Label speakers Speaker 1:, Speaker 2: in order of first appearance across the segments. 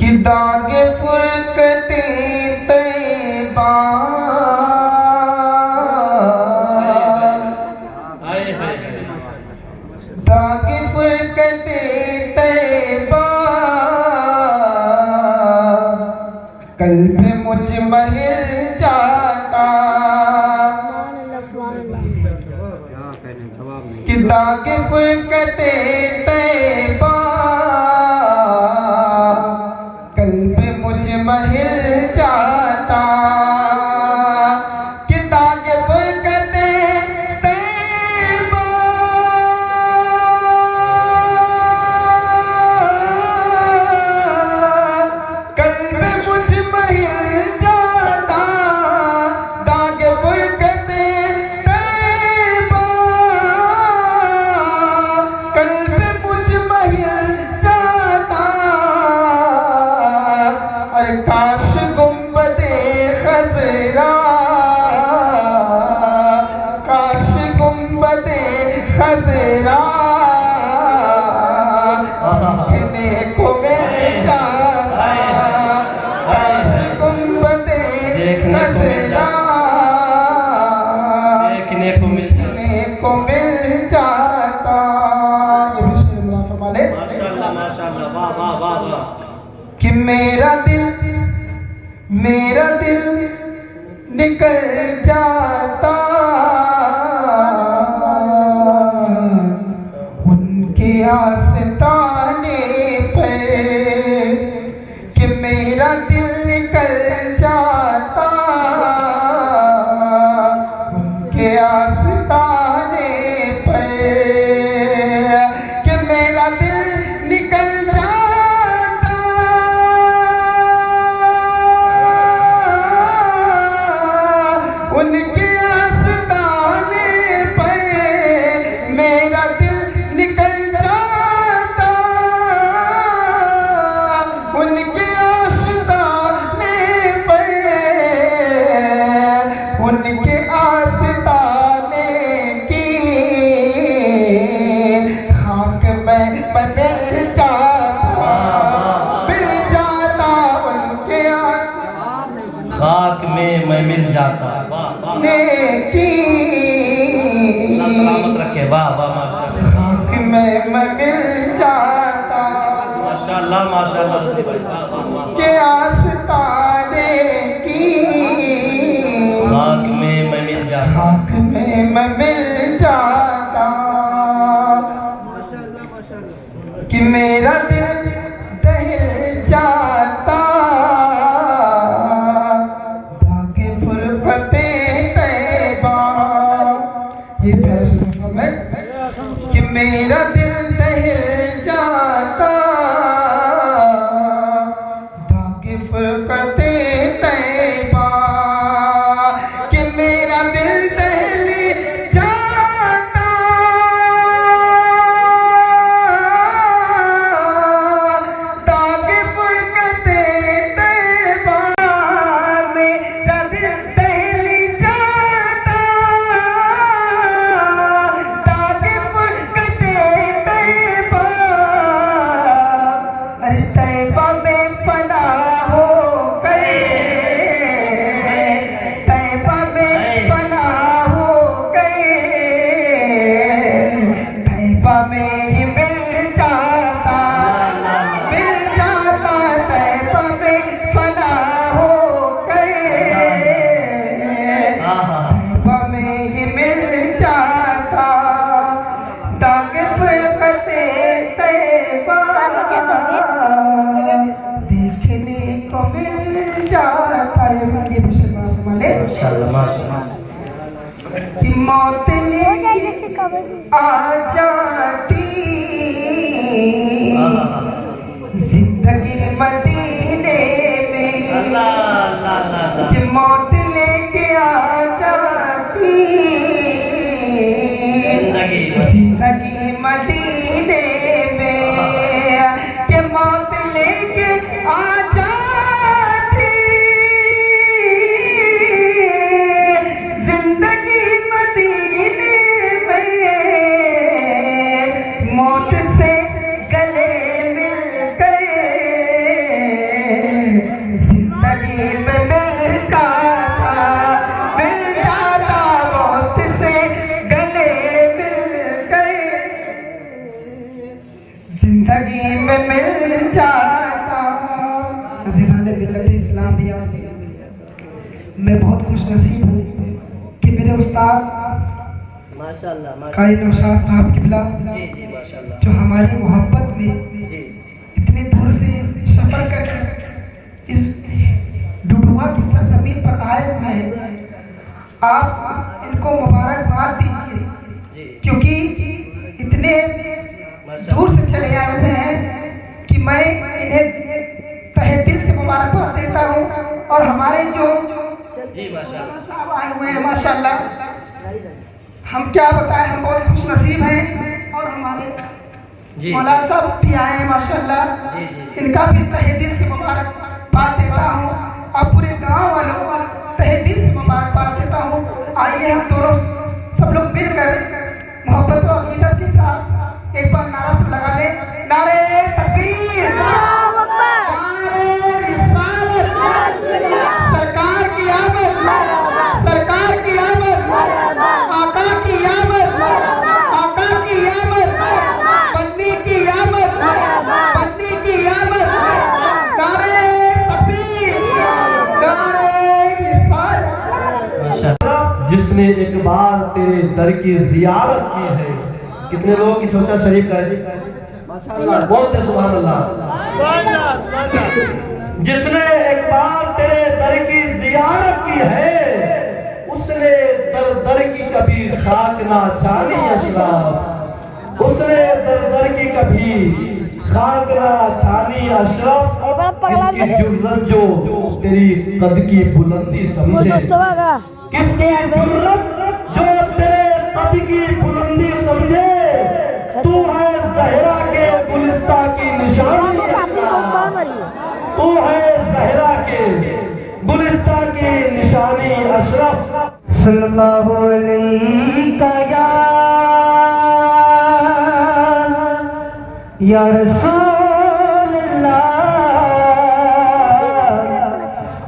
Speaker 1: کہ داغ فرقت طیبہ داغ فرقت طیبہ قلب مجمحل جاتا کہ داغ فرقت طیبہ قلب مجمحل جاتا کہ داغ فرقت طیبہ قلب مجمحل جاتا داغ فرقت طیبہ قلب مجمحل جاتا اور کاش گنبد خضرا کاش گنبد خضرا دیکھنے کو مل جاتا کاش گنبد خضرا دیکھنے کو مل جاتا یہ بسم اللہ فرما لے
Speaker 2: ماشاءاللہ ماشاءاللہ واہ واہ واہ واہ
Speaker 1: کہ میرا دل نکل جاتا ان کے آستانے پر کہ میرا دل نکل جاتا ان کے آستانے پر کہ میرا دل نکل جاتا ان کے آستانے پر میرا دل نکل جاتا ان کے آستانے پر ان کے آستانے کی خاک میں مل جاتا مل جاتا ان کے آستانے
Speaker 2: خاک میں میں مل جاتا واہ واہ
Speaker 1: کی
Speaker 2: اللہ سلامت رکھے واہ واہ ماشاءاللہ
Speaker 1: خاک میں مل جاتا
Speaker 2: ماشاءاللہ ماشاءاللہ رضی بھائی واہ واہ واہ
Speaker 1: کے آستانے کی
Speaker 2: خاک میں میں مل جاتا
Speaker 1: خاک میں مل جاتا کہ میرا دل دہل جاتا داغ فرقت طیبہ یہ پیارا سا مقام ہے کہ میرا دل دہل جاتا داغ فرقت طیبہ کہ میرا دل دہل جاتا داغ فرقت طیبہ میرا دل دہل جاتا داغ فرقت طیبہ ارے طیبہ میں فنا ہو گئے طیبہ میں فنا ہو گئے طیبہ میں ہی مل جاتا طیبہ میں فنا ہو گئے طیبہ میں ہی مل جاتا داغ فرقت طیبہ دیکھنے کو مل جاتا ہے یہ مسلمان ہمارے
Speaker 2: ماشاءاللہ ماشاءاللہ
Speaker 1: کہ موت لے آ جاتی زندگی مدینے میں
Speaker 2: اللہ اللہ اللہ
Speaker 1: کہ موت لے کے آ جاتی زندگی مدینے میں کہ موت لے کے آ جاتی زندگی مدینے میں موت سے گلے مل گئے میں بہت خوش نصیب ہوں کہ میرے استاد
Speaker 2: ماشاءاللہ
Speaker 1: قاری نوشاد صاحب قبلہ
Speaker 2: جی جی ماشاءاللہ
Speaker 1: جو ہماری محبت میں
Speaker 2: جی
Speaker 1: اتنے دور سے سفر کر کے اس ڈڈوا کی سرزمین پر آئے ہوئے ہیں، آپ ان کو مبارکباد دیجیے
Speaker 2: جی
Speaker 1: کیونکہ اتنے دور سے چلے آئے ہوئے ہیں کہ میں انہیں تہہ دل سے مبارکباد دیتا ہوں، اور ہمارے جو
Speaker 2: جی ماشاءاللہ
Speaker 1: صاحب آئے ہوئے ہیں ماشاءاللہ ہم کیا بتائیں، ہم بہت خوش نصیب ہیں، اور ہمارے
Speaker 2: جی
Speaker 1: مولا صاحب بھی آئے ہیں ماشاءاللہ،
Speaker 2: جی جی
Speaker 1: ان کا بھی تہہ دل سے مبارکباد دیتا ہوں، اور پورے گاؤں والوں کو تہہ دل سے مبارکباد دیتا ہوں۔ آئیے ہم دونوں سب لوگ مل کر محبت و عقیدت کے ساتھ ایک بار نعرہ لگا لیں، نعرہ تکبیر، نعرہ رسالت، سرکار کی آمد، سرکار کی آمد، آقا کی آمد، آقا کی آمد، بندی کی آمد، بندی کی آمد، نعرہ تکبیر، نعرہ رسالت۔
Speaker 2: جس نے ایک بار تیرے در کی زیارت کی ہے، کتنے لوگوں کی چوچا شریف کا ہے ماشاءاللہ بولتے سبحان اللہ۔ جس نے ایک بار تیرے در کی زیارت کی ہے، اس نے در در کی کبھی خاک نہ چھانی اشرف، اس نے در در کی کبھی خاک نہ چھانی اشرف، کس کی جرت جو تیری قد کی بلندی سمجھے، کس کی جرت جو تیرے قد کی بلندی سمجھے، تو ہے زہرا کے گلستہ کی نشانی اشرف، تو ہے زہرا کے گلستہ کی نشانی اشرف۔
Speaker 1: صلی اللہ علیہ یا رسول اللہ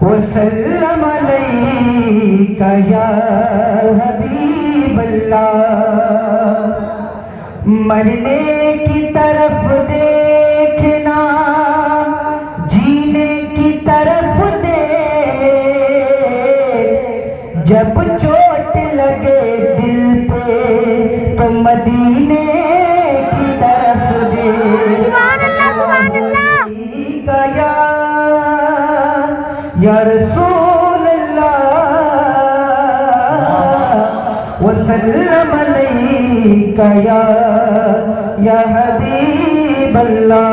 Speaker 1: وسلم علیک یا حبیب اللہ، مرنے کی طرف دیکھنا جینے کی طرف دیکھ، جب چوٹ لگے دل پہ تو مدینے کی طرف دیکھ۔ سبحان اللہ سبحان اللہ، یا رسول اللہ وسلم علیک یا حبیب اللہ۔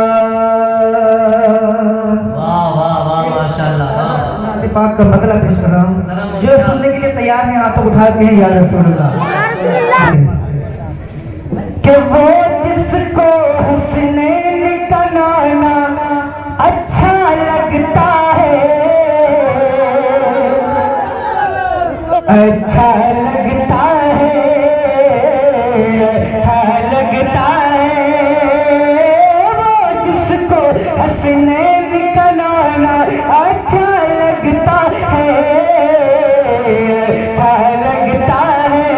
Speaker 2: واہ واہ واہ ماشاءاللہ۔
Speaker 1: نعت پاک کا بدلہ پیش کر رہا ہوں، جو سننے کے لیے تیار ہیں آپ اٹھا کے ہیں یا رسول اللہ، کہ وہ جس کو حسنین کا نانا اچھا لگتا ہے، اچھا لگتا ہے، اچھا لگتا ہے، وہ جس کو حسنین کا نانا اچھا لگتا ہے، اچھا لگتا ہے،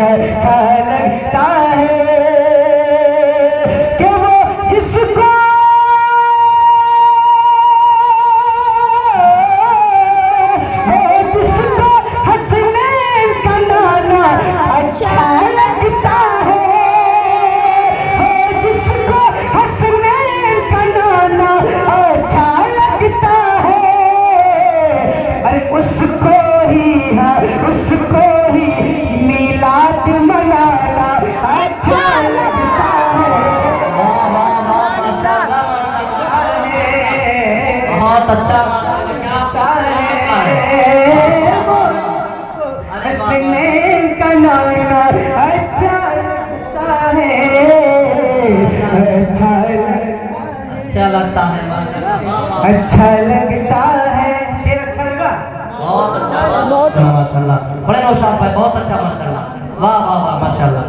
Speaker 1: اچھا لگتا ہے، کہ وہ جس کو حسنین کا نانا اچھا لگتا ہے، جس کو حسنین کا نانا اچھا لگتا ہے، ارے اس کو ہی میلاد منانا اچھا لگتا ہے۔
Speaker 2: بہت اچھا
Speaker 1: حسنین کا نانا اچھا لگتا ہے،
Speaker 2: اچھا لگتا ہے ماشاءاللہ،
Speaker 1: اچھا لگتا ہے، شیر اچھا لگا،
Speaker 2: بہت اچھا ماشاءاللہ، بڑے نوشاد بھائی بہت اچھا ماشاءاللہ، واہ واہ واہ ماشاءاللہ۔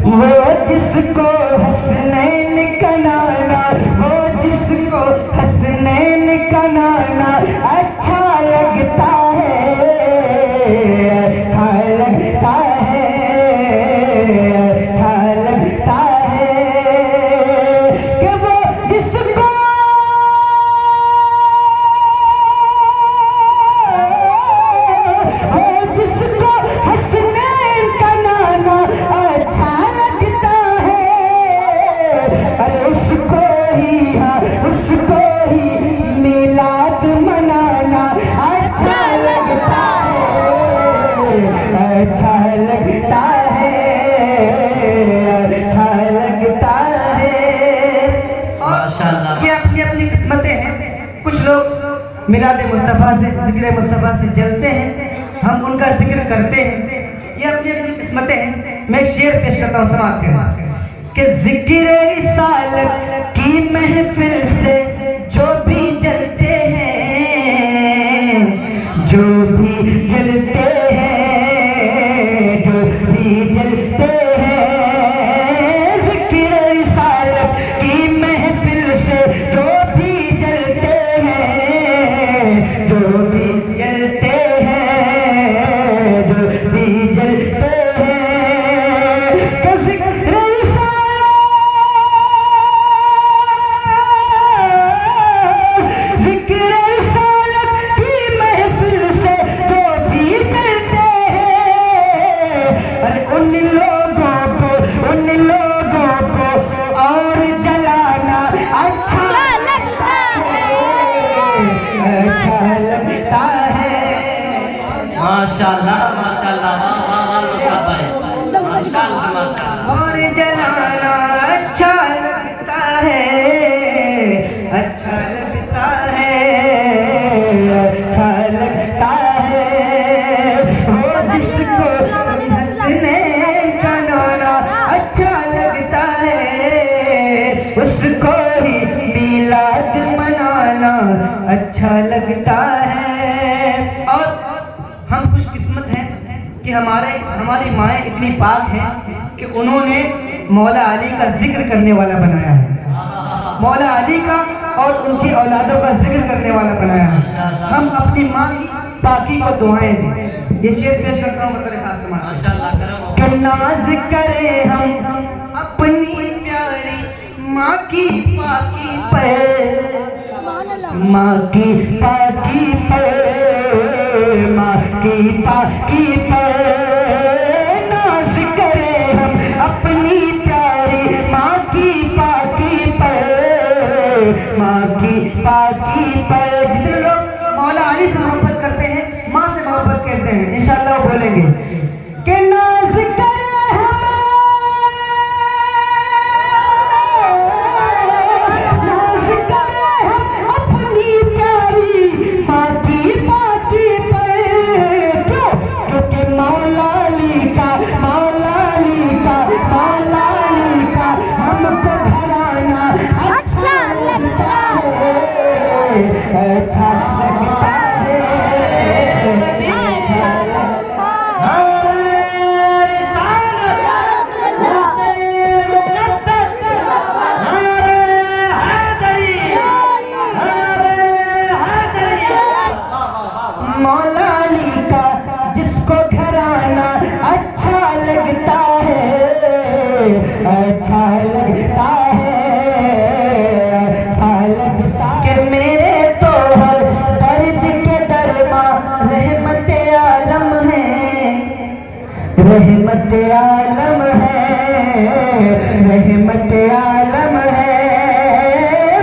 Speaker 1: وہ جس کو حسنین کا نانا، وہ جس کو حسنین کا نانا اچھا لگتا ہے، اچھا لگتا ہے، اچھا لگتا ہے، کہ وہ جس کو اپنی قسمتیں ہیں. کچھ لوگ میلاد مصطفیٰ سے ذکر مصطفیٰ سے جلتے ہیں, ہم ان کا ذکر کرتے ہیں, یہ اپنی اپنی قسمتیں ہیں. میں ایک شعر پیش کرتا ہوں, سماعت کریں کہ ذکر رسالت کی محفل سے جو بھی جلتے ہیں, جو بھی جلتے ہیں, جو بھی جلتے ہیں, ذکر رسالت کی محفل سے جو بھی جلتے ہیں, جو بھی جلتے ہیں, جو بھی جلتے ہیں, کہ ذکر اور جلانا اچھا لگتا ہے, اچھا لگتا ہے, اچھا لگتا ہے, وہ جس کو ہنسنے کا نانا اچھا لگتا ہے, اس کو ہی میلاد منانا اچھا لگتا ہے. اور ہم خوش قسمت ہیں کہ ہماری مائیں اتنی پاک ہیں کہ انہوں نے مولا علی کا ذکر کرنے والا بنایا ہے, مولا علی کا اور ان کی اولادوں کا ذکر کرنے والا بنایا ہے. ہم اپنی ماں کی پاکی کو دعائیں دیں. یہ شعر پیش کرتا ہوں مطلب خاص تمہارا کہ ناز کریں ہم اپنی پیاری ماں کی پاکی پر, ماں کی پاکی پر, ماں کی پاکی پر ناز کریں ہم اپنی پیاری ماں کی پاکی پر, ماں کی پاکی پر. جتنے لوگ مولا علی سے محبت کرتے ہیں ماں سے محبت کرتے ہیں انشاءاللہ وہ بولیں گے کہ ناز کریں رحمت عالم ہے, رحمت عالم ہے,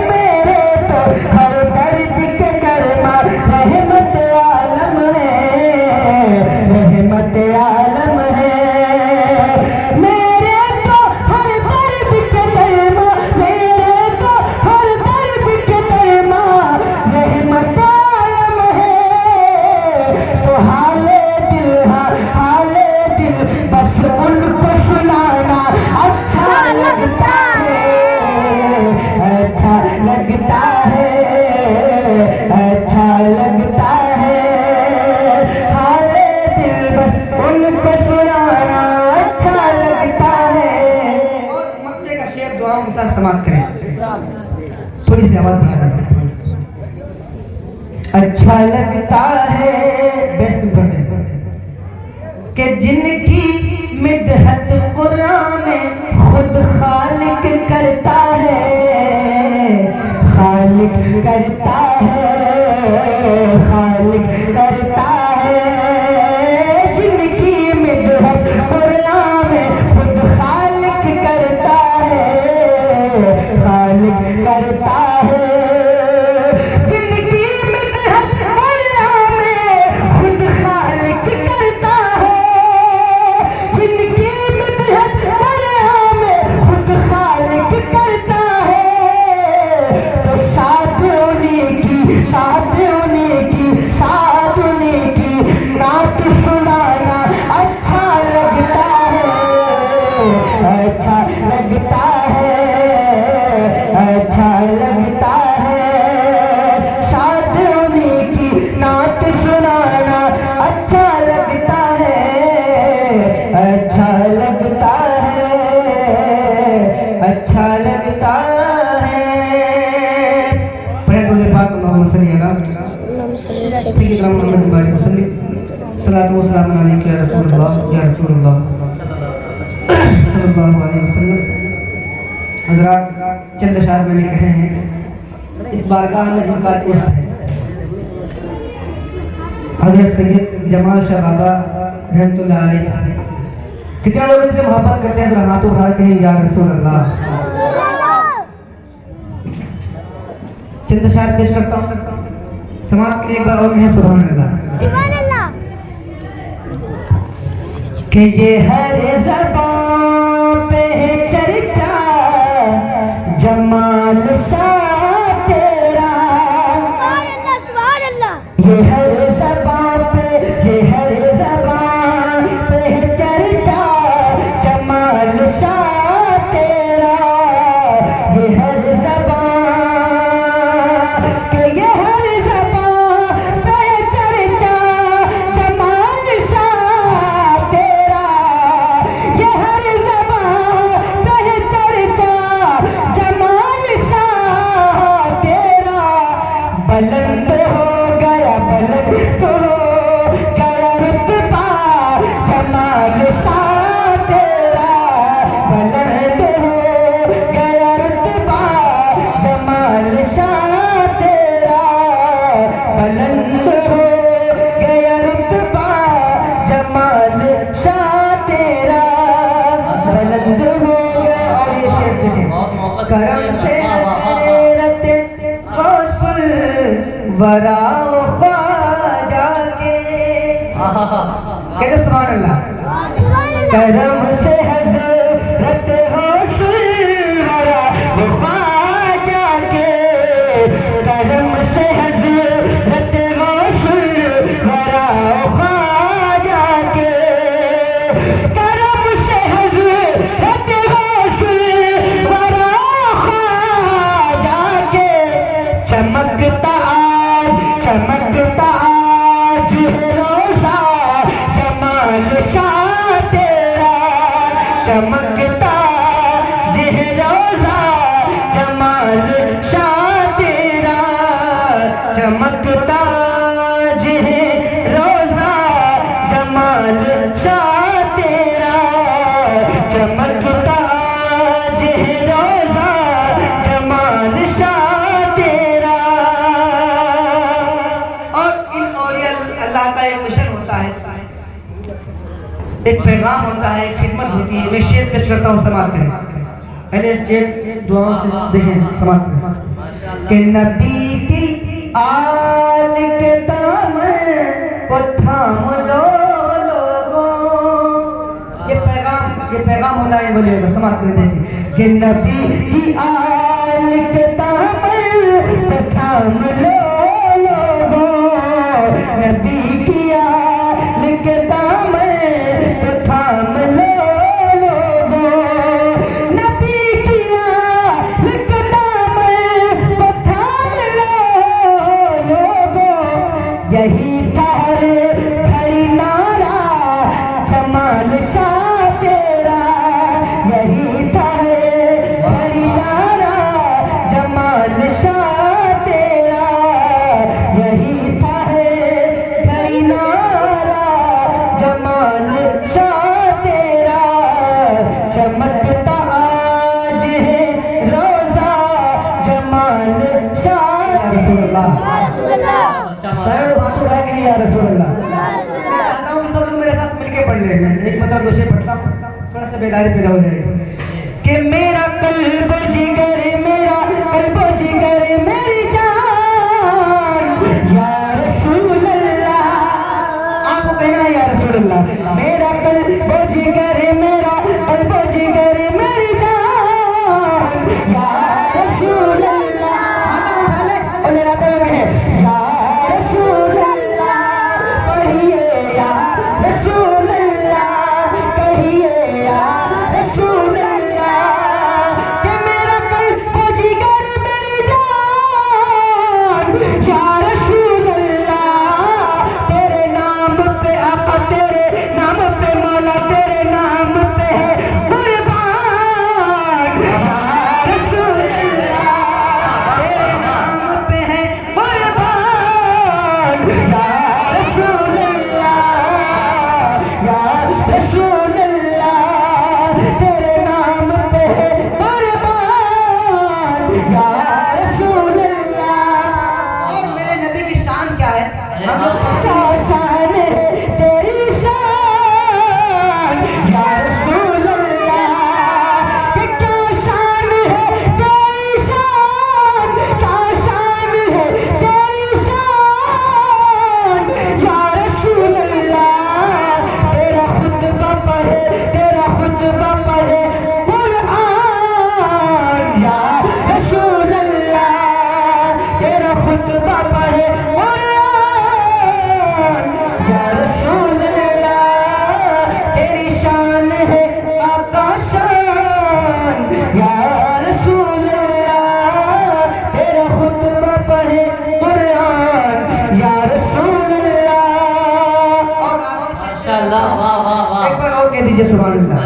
Speaker 1: میرے تو ہر درد کے درما رحمت عالم ہے, رحمت عالم ہے, میرے تو ہر درد کے درما, میرے تو ہر درد کے درما رحمت عالم ہے. تو حال دل بس ان کو سنانا اچھا لگتا ہے, اچھا لگتا ہے, اچھا لگتا ہے, حال دل بس ان کو سنانا اچھا لگتا ہے. اور مکتے کا شعر دعاؤں کے ساتھ سماعت کریں, تھوڑی سی آواز بڑھا دیں. اچھا لگتا ہے کہ جن کی مدحت قرآن میں خود خالق کرتا ہے, خالق کرتا ہے, خالق کرتا ہے, جن کی مدحت قرآن میں خود خالق کرتا ہے, خالق کرتا ہے, جن کی مدحت قرآن میں خود خالق کرتا ہے, خود خالق کرتا ہے. سیدنا محمد بارک وسلم صلاۃ و سلام علیک یا رسول اللہ یا رسول اللہ صلی اللہ علیہ وسلم. حضرات چند اشعار میں نے کہے ہیں. اس بارگاہ میں جن کا عرس ہے حضرت سید جمال شاہ بابا رحمۃ اللہ علیہ. کتنے لوگ ان سے محبت کرتے ہیں؟ ہاتھوں اٹھا کے یا رسول اللہ. چند اشعار پیش کرتا ہوں سماعت کے لیے. ایک بار اور کہیں سبحان اللہ. کہ یہ ہر زبان پہ چرچا جمال شاہ تیرا. یہ ہر زبان پہ چرچا جمال شاہ تیرا. یہ ہر زبان کہ یہ ہر زبان پہ چرچا جمال شاہ تیرا. یہ ہر زبان پہ چرچا جمال شاہ تیرا. بلند ہو گیا رتبہ جمال شاہ تیرا. بلند ہو گیا رتبہ جمال شاہ تیرا. بلند ہو گیا رتبہ جمال شاہ تیرا. بلند ہو گیا. اور یہ شعر دیکھیں. کرم سے حضرت غوث الورا خواجہ کے. کہتے سبحان اللہ. کرم سے حضرت غوث الورا خواجہ کے. کرم سے حضرت غوث الورا خواجہ کے. کرم سے حضرت غوث الورا خواجہ کے. چمکتا آج روزہ جمال شاہ تیرا. چمکتا روزہ جمال شاہ تیرا. چمکتا روزہ جمال شاہ تیرا. چمکتا روزہ جمال شاہ تیرا. اور ان اولیاء اللہ کا ایک مشن ہوتا ہے, ایک پیغام ہوتا ہے, ایک خدمت ہوتی ہے. میں شعر پیش کرتا ہوں سماعت کریں. پہلے اسٹیج دعاؤں سے دیکھیں سماعت کریں. کہ نبی کی آل کے دامن کو تھام لو لوگوں. یہ پیغام ہوتا ہے بولیے گا. سماعت کریں دیکھیں. کہ نبی کی آل کے دامن کو تھام لو لوگوں. نبی کی آل کے دامن کو تھام لو لوگوں. نبی کی آل کے دامن کو تھام لو لوگوں. یہی گھڑی نارا جمال شاہ تیرا. یہی گھڑی نارا جمال شاہ تیرا. یہی گھڑی نارا جمال شاہ تیرا. چمکتا آج ہے روزہ جمال شاہ. رسول اللہ یا رسول اللہ. چاہتا ہوں کہ سب لوگ میرے ساتھ مل کے پڑھ لیں. ایک مطلب دوسرے پڑھتا ہوں, تھوڑا سا بیداری پیدا ہو جائے گی. کہ میرا قلب جگر, میرا قلب جگر میری جان یا رسول اللہ. آپ کو کہنا ہے یا رسول اللہ. میرا قلب جگر, میرا قلب جگر میری جان یا رسول اللہ. اور میرا قلب ہے یا رسول اللہ. پڑھیے یا رسول اللہ, کہیے یا رسول اللہ. کہ میرا قلب جگر میری جان یا رسول اللہ. تیرے نام پہ آقا, تیرے نام پہ مولا, تیرے نام پہ ہے قربان یا رسول اللہ. تیرے نام پہ ہے قربان
Speaker 3: خطبہ پڑھے قرآن یا رسول اللہ تیری شان ہے آقا شان یا رسول اللہ تیرا خطبہ پڑھے قرآن یا رسول اللہ
Speaker 2: ماشاءاللہ واہ واہ واہ
Speaker 1: ایک بار اور کہہ دیجئے سبحان اللہ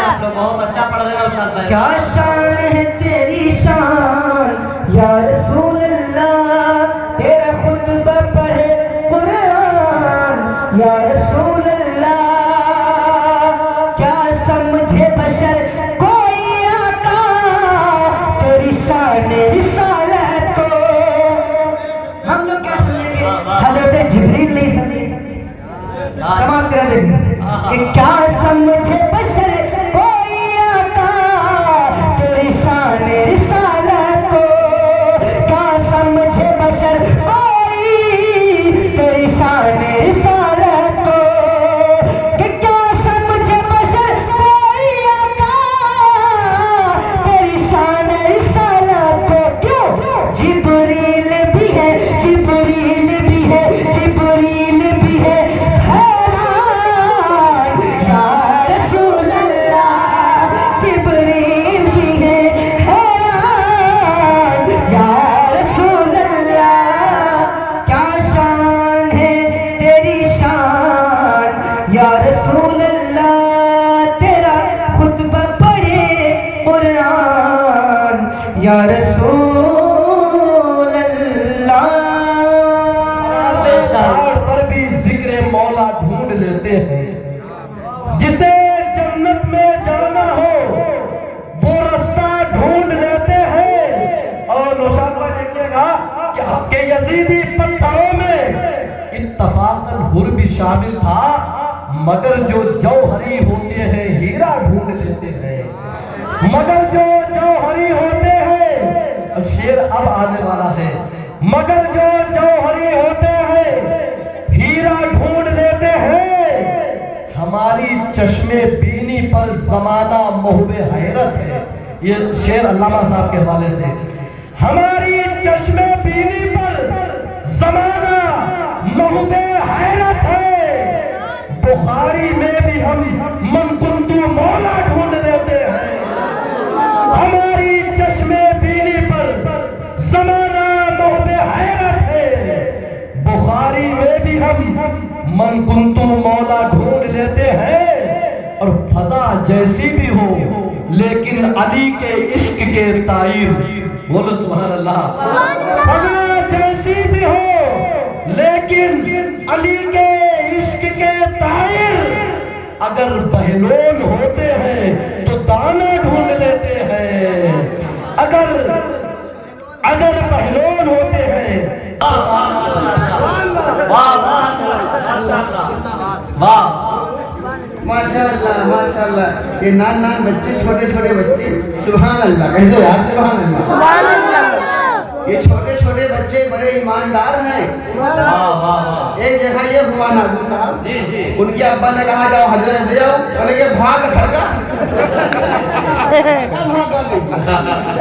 Speaker 2: آپ لوگ بہت اچھا پڑھ رہے ہو استاد بھائی
Speaker 3: کیا شان ہے تیری شان یا رسول اللہ تیرا خطبہ پڑھے قرآن یا رسول اللہ کیا سمجھے بشر کوئی آقا تیری شان رسالت کو ہم لوگ کیا سمجھیں گے حضرت جبریل نہیں سمجھے سماعت کرا دیں کہ کیا سمجھے بشر کوئی آقا تیری شان رسالت کو کیا سمجھے بشر کوئی تیری شان رسالت کو کہ کیا سمجھے بشر کوئی آقا تیری شان رسالت کو کیوں جبریل بھی ہے جبریل بھی ہے جبریل بھی ہے یا رسول اللہ
Speaker 2: پر بھی ذکر مولا ڈھونڈ لیتے ہیں جسے جنت میں جانا ہو وہ رستہ ڈھونڈ لیتے ہیں اور نوشاد بھائی دیکھیے گا کہ یزیدی پتھروں میں اتفاقاً حر بھی شامل تھا مگر جو جوہری ہوتے ہیں ہیرا ڈھونڈ لیتے ہیں مگر جو جوہری ہوتے ہیں شیر اب آنے والا ہے مگر جو جوہری ہوتے ہیں ہیرا ڈھونڈ لیتے ہیں ہماری چشمے بینی پر زمانہ محب حیرت ہے یہ شیر علامہ صاحب کے حوالے سے ہماری چشمے بینی پر زمانہ محب حیرت ہے بخاری میں بھی ہم من کنتو مولا ڈھونڈ لیتے ہیں ہماری چشمے بینی پر زمانہ محب حیرت ہے بخاری میں بھی ہم من کنتو مولا ڈھونڈ لیتے ہیں اور فضا جیسی بھی ہو لیکن علی کے عشق کے تائر بولو سبحان اللہ فضا جیسی بھی ہو لیکن علی کے عشق کے تائر اگر بہلول ہوتے ہیں تو دانا ڈھونڈ لیتے ہیں اگر بہلول ہوتے ہیں
Speaker 1: ماشاءاللہ یہ نان بچے چھوٹے چھوٹے بچے سبحان اللہ کہہ دو یار سبحان اللہ یہ چھوٹے چھوٹے بچے بڑے ایماندار ہیں ایک جگہ یہ ہوا ناظم صاحب ان کی ابا نے کہا جاؤ حضرت دے جاؤ بولے کہ بھاگ گھر کا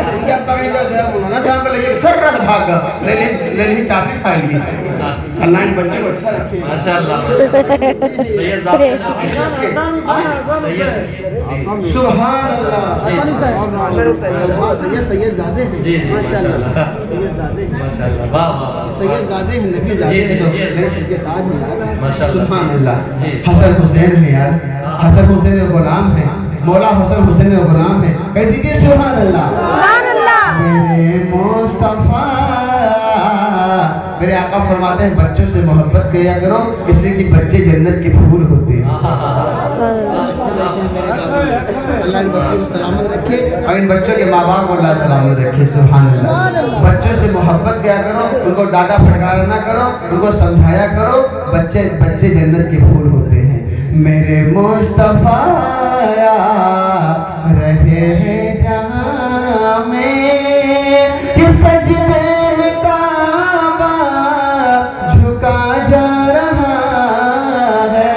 Speaker 1: ان کے ابا کہیں جاؤ مولانا صاحب کو لگے سر رکھ بھاگ گا لے ٹافی کھائیں گی اللہ ان بچے کو اچھا رکھے
Speaker 2: ماشاءاللہ
Speaker 1: سبحان اللہ سید زادے ہیں
Speaker 2: ماشاءاللہ واہ واہ
Speaker 1: سید زادے ہیں نبی زادے ہیں میرے سر کے تاج ہیں یار
Speaker 2: ماشاءاللہ
Speaker 1: سبحان اللہ حسن حسین ہے یار حسن حسین غلام ہے مولا حسن حسین غلام ہے کہہ دیجئے سبحان اللہ میرے مصطفیٰ میرے آقا فرماتے ہیں بچوں سے محبت کیا کرو اس لیے کہ بچے جنت کے پھول ہوتے ہیں اللہ ان بچوں کو سلامت رکھے اور ان بچوں کے ماں باپ کو اللہ سلامت رکھے سبحان اللہ بچوں سے محبت کیا کرو ان کو ڈانٹا پھٹکارا نہ کرو ان کو سمجھایا کرو بچے جنت کے پھول ہوتے ہیں میرے مصطفیٰ رہے ہیں جہاں میں کہ سجدے میں کعبہ جھکا جا رہا ہے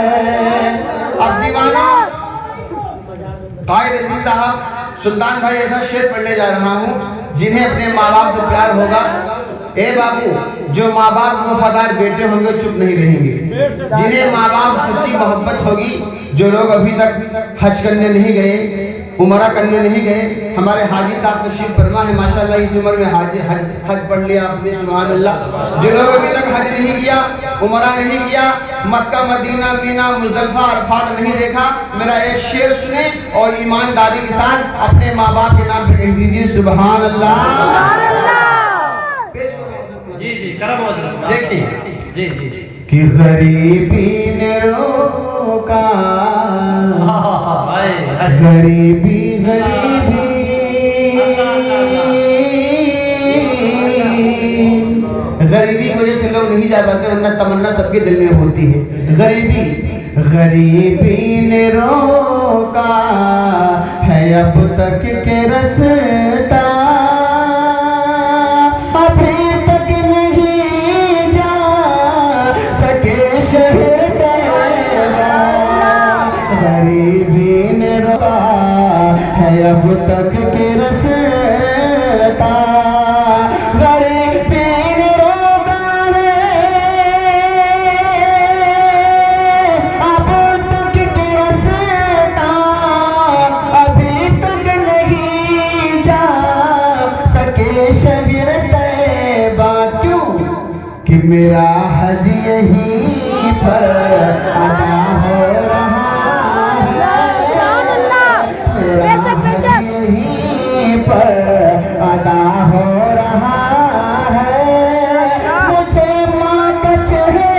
Speaker 1: اب دیوانہ قائد عزیز صاحب سلطان بھائی ایسا شعر پڑھنے جا رہا ہوں جنہیں اپنے ماں باپ سے پیار ہوگا
Speaker 4: اے بابو جو ماں باپ وفادار بیٹے ہوں گے چپ نہیں رہیں گے، جنہیں ماں باپ سچی محبت ہوگی، جو لوگ ابھی تک حج کرنے نہیں گئے، عمرہ کرنے نہیں گئے، ہمارے حاجی صاحب تشریف فرما ہے ماشاءاللہ اس عمر میں حج پڑھ لیا آپ نے، سبحان اللہ۔ جو لوگ ابھی تک حج نہیں کیا، عمرہ نہیں کیا، مکہ مدینہ مینا مزدلفہ عرفات نہیں دیکھا، میرا ایک شعر سنیں اور ایمانداری کے ساتھ اپنے ماں باپ کے نام پہ کہہ دیجیے سبحان اللہ۔
Speaker 2: جی جی کرم حضرت
Speaker 4: دیکھیے
Speaker 2: جی جی
Speaker 4: کہ غریبی نے روکا، غریبی غریبی غریبی کی وجہ سے لوگ نہیں جا پاتے، ورنہ تمنا سب کے دل میں ہوتی ہے۔ غریبی غریبی نے روکا ہے اب تک کے رستا، ابھی تک نہیں جا سکے شہر تیرا، غریبی نے روکا ہے اب تک کے رستا، غریبی نے روکا ہے اب تک کے رستا، ابھی تک نہیں جا سکے شہر طیبہ، کیوں کہ میرا حج یہیں پر ادا ہو رہا ہے، میرا حج یہیں پر ادا ہو رہا ہے، مجھے ماں کا چہرہ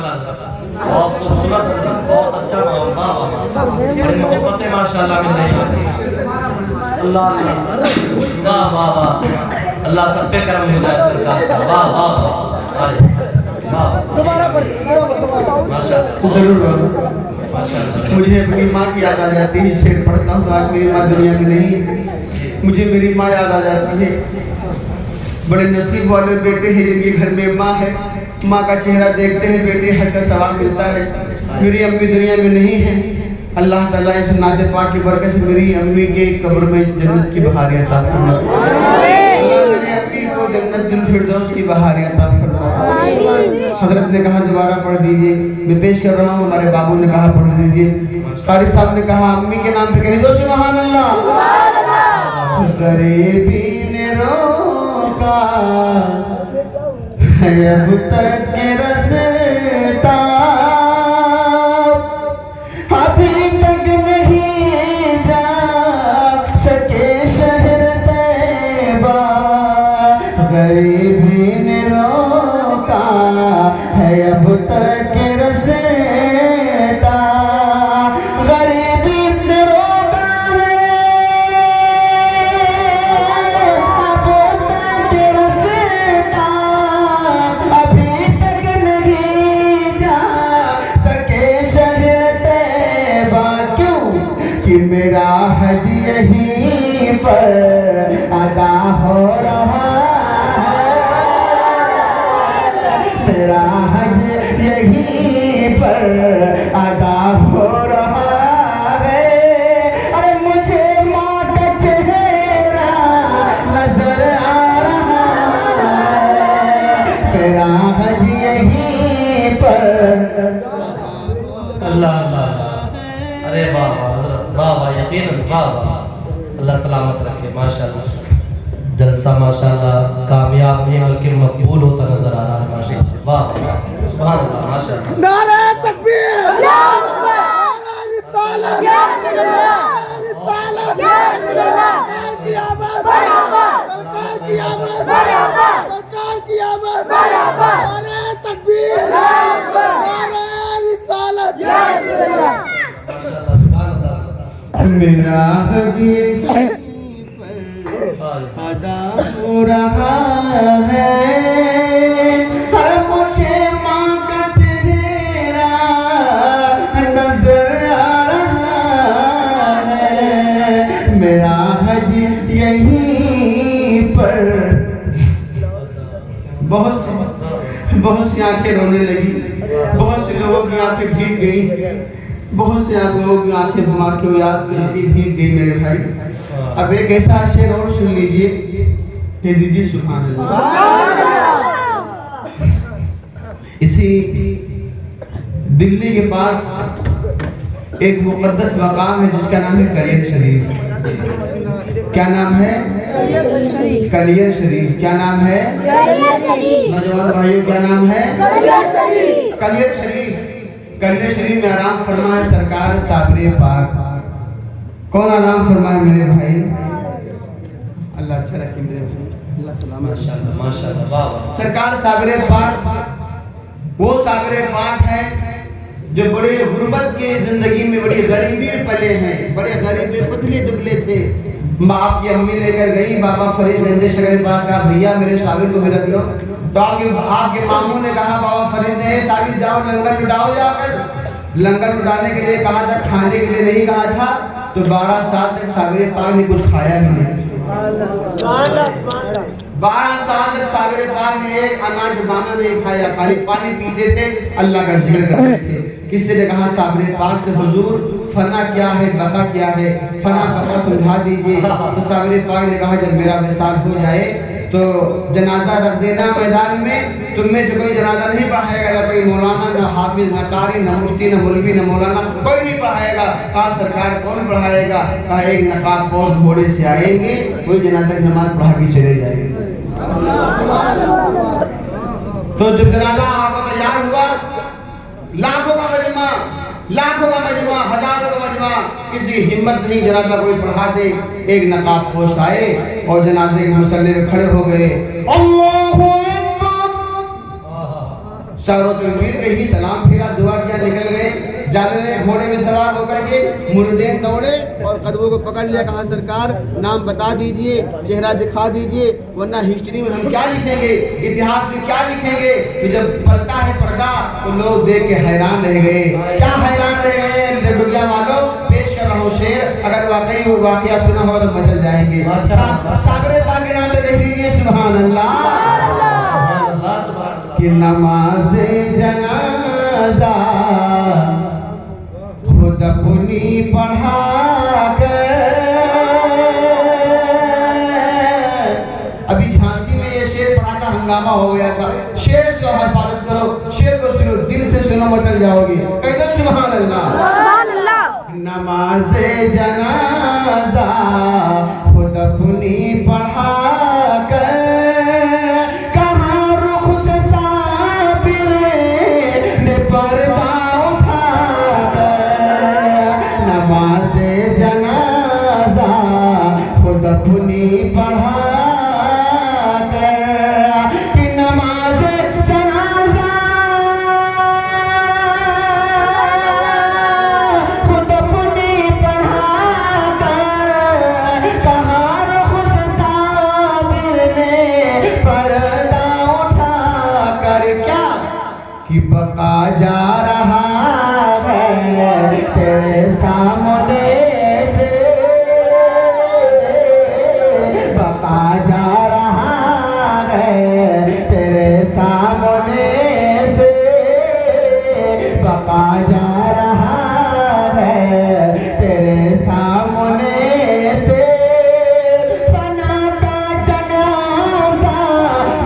Speaker 4: نظر
Speaker 2: بہت خوبصورت، بہت اچھا محبتیں ماشاءاللہ مل رہی ہیں۔ اللہ واہ واہ واہ، اللہ سب پہ کرم ہو جائے سرکار، واہ واہ واہ،
Speaker 3: دوبارہ
Speaker 2: ماشاءاللہ
Speaker 4: ضرور
Speaker 2: ماشاءاللہ۔
Speaker 4: مجھے اپنی ماں کی یاد آ جاتی ہے، شعر پڑھتا ہوں آج میری ماں دنیا میں نہیں ہے، مجھے میری ماں یاد آ جاتی ہے۔ بڑے نصیب والے بیٹے ہیں جن کے گھر میں ماں ہے، ماں کا چہرہ دیکھتے ہیں بیٹے حج کا ثواب ملتا ہے۔ میری امی دنیا میں نہیں ہے، اللہ تعالیٰ اس نعت پاک کی برکت سے میری امی کے قبر میں جنت کی بہاریں عطا فرما، میری امی کو جنت الفردوس کی بہاریں عطا فرما۔ حضرت نے کہا دوبارہ پڑھ دیجئے، میں پیش کر رہا ہوں، ہمارے بابو نے کہا پڑھ دیجئے، قاری صاحب نے کہا امی کے نام پہ کہہ دو سبحان اللہ۔ غریبی نے روکا ہے اب تک کے رستا، ابھی تک نہیں جا سکے شہر طیبہ، غریبی نے روکا ہے اب تک کے رستا، غریبی نے روکا ہے اب تک کے رستا، ابھی تک نہیں جا سکے شہر طیبہ، کیوں کہ میرا حج یہیں پر ادا ہو رہا ہے، میرا حج یہیں پر ادا ہو رہا ہے، ارے مجھے ماں کا چہرہ نظر آ رہا ہے، میرا حج یہیں پر۔
Speaker 2: اللہ اللہ، ارے واہ واہ حضرت، واہ واہ، یقیناً واہ واہ، اللہ سلامت رکھے ماشاءاللہ۔ جلسہ ماشاءاللہ کامیاب نہیں بلکہ مقبول ہوتا نظر آ رہا ہے ماشاءاللہ، واہ واہ سبحان اللہ ماشاءاللہ۔
Speaker 3: نعرہ تکبیر، اللہ اکبر، نعرہ رسالت، یا رسول اللہ، या रसूल अल्लाह सरकार की आमद मरहबा सरकार की आमद मरहबा सरकार की आमद मरहबा नारे तकबीर अल्लाहु अकबर नारे रिसालत या रसूल अल्लाह
Speaker 2: माशाअल्लाह सुभान अल्लाह
Speaker 4: मेरा हदी अदा हो रहा है हर मुझे माँ का चेहरा नजर आ रहा है मेरा हज यहीं पर बहुत सी आंखें रोने लगी बहुत से लोगों की आंखें भीग गई बहुत से लोगों की आंखें के याद करती भीग गई मेरे भाई अब एक ऐसा शेर और सुन लीजिए कह दीजिए सुभान अल्लाह इसी दिल्ली के पास एक मुकद्दस मकाम है जिसका नाम है कलियर शरीफ क्या नाम है कलियर शरीफ क्या नाम है नौजवान भाइयों क्या नाम है कलियर शरीफ में आराम फरमा है सरकार साबरे पाक कौन आराम फरमाए मेरे भाई अल्लाह अच्छा रखे मेरे भाई अल्लाह सलामत
Speaker 2: माशाअल्लाह माशाअल्लाह वाह वाह
Speaker 4: सरकार साबरे पाक वो साबरे पाक है जो बड़े गुर्बत के जिंदगी में बड़ी गरीबी में पले हैं बड़े गरीब में पतले दुबले थे बाप की अम्मी लेकर गई बाबा फरीद गंजे शगर पाक का भैया मेरे साबिर को भी रख लो तो आपके मामू ने कहा बाबा फरीद ने साबिर जाओ लंगर लुटाओ जाकर लंगर लुटाने के लिए कहा था खाने के लिए नहीं कहा था तो 12 साल तक साबिर पाक ने कुछ खाया ही नहीं 12 साल तक साबिर पाक ने एक अनाज दाना नहीं खाया खाली पानी पीते थे अल्लाह का जिक्र करते थे किसी ने कहा साबिर पाक से हुजूर फना क्या है बका क्या है फना बका समझा दीजिए तो साबिर पाक ने कहा जब मेरा विसाल हो जाए तो जनाजा रख देना मैदान में तुम में से कोई जनाजा नहीं पढ़ाएगा ना कोई मौलाना ना हाफिज ना कारी ना मुफ्ती ना मौलवी ना मौलाना कोई नहीं पढ़ाएगा कहा सरकार कौन पढ़ाएगा कहा एक नकाब पोश घोड़े से आएंगे कोई जनाजा की नमाज पढ़ा के चले जाएंगे तो जब जनाजा आपका तैयार हुआ लाखों का मजमा हजारों का मजमा किसी की हिम्मत नहीं जनाजा कोई पढ़ा दे एक नकाब पोश आए और जनाजे के मुसल्ले में खड़े हो गए अल्लाहु अकबर सारों तकबीर के ही सलाम फिरा दुआ किया निकल गए जाने लगे घोड़े में सवार होकर के मुरीदें दौड़े और कदमों को पकड़ लिया कहा सरकार नाम बता दीजिए चेहरा दिखा दीजिए वरना हिस्ट्री में हम क्या लिखेंगे इतिहास में क्या लिखेंगे तो जब पलटा है पर्दा तो लोग देख के हैरान रह गए क्या हैरान रह गए डुडिया वालों पेश कर रहा हूँ शेर अगर वाकई वो वाकया सुना होगा तो मचल जाएंगे सागरे पाक के नाम पे कह दीजिए सुभान अल्लाह कि नमाज़े जनाजा खुद अपनी पढ़ा कर अभी झांसी में ये शेर पढ़ा था हंगामा हो गया था शेर से हिफाजत करो शेर को सुनो दिल से सुनो मचल जाओगे कह दो सुभान अल्लाह नमाज़े जनाजा खुद अपनी पढ़ा कर कहाँ रुख से साबिर ने पर्दा उठा नमाज़े जनाजा खुद अपनी पढ़ा कि नमाज़े जनाजा खुद अपनी पढ़ा कहाँ रुख से साबिर ने पर्दा उठा कर क्या कि बका जा रहा है तेरे सामने से बका जा रहा है तेरे सामने से बका जा रहा है तेरे सामने से फना का जनाजा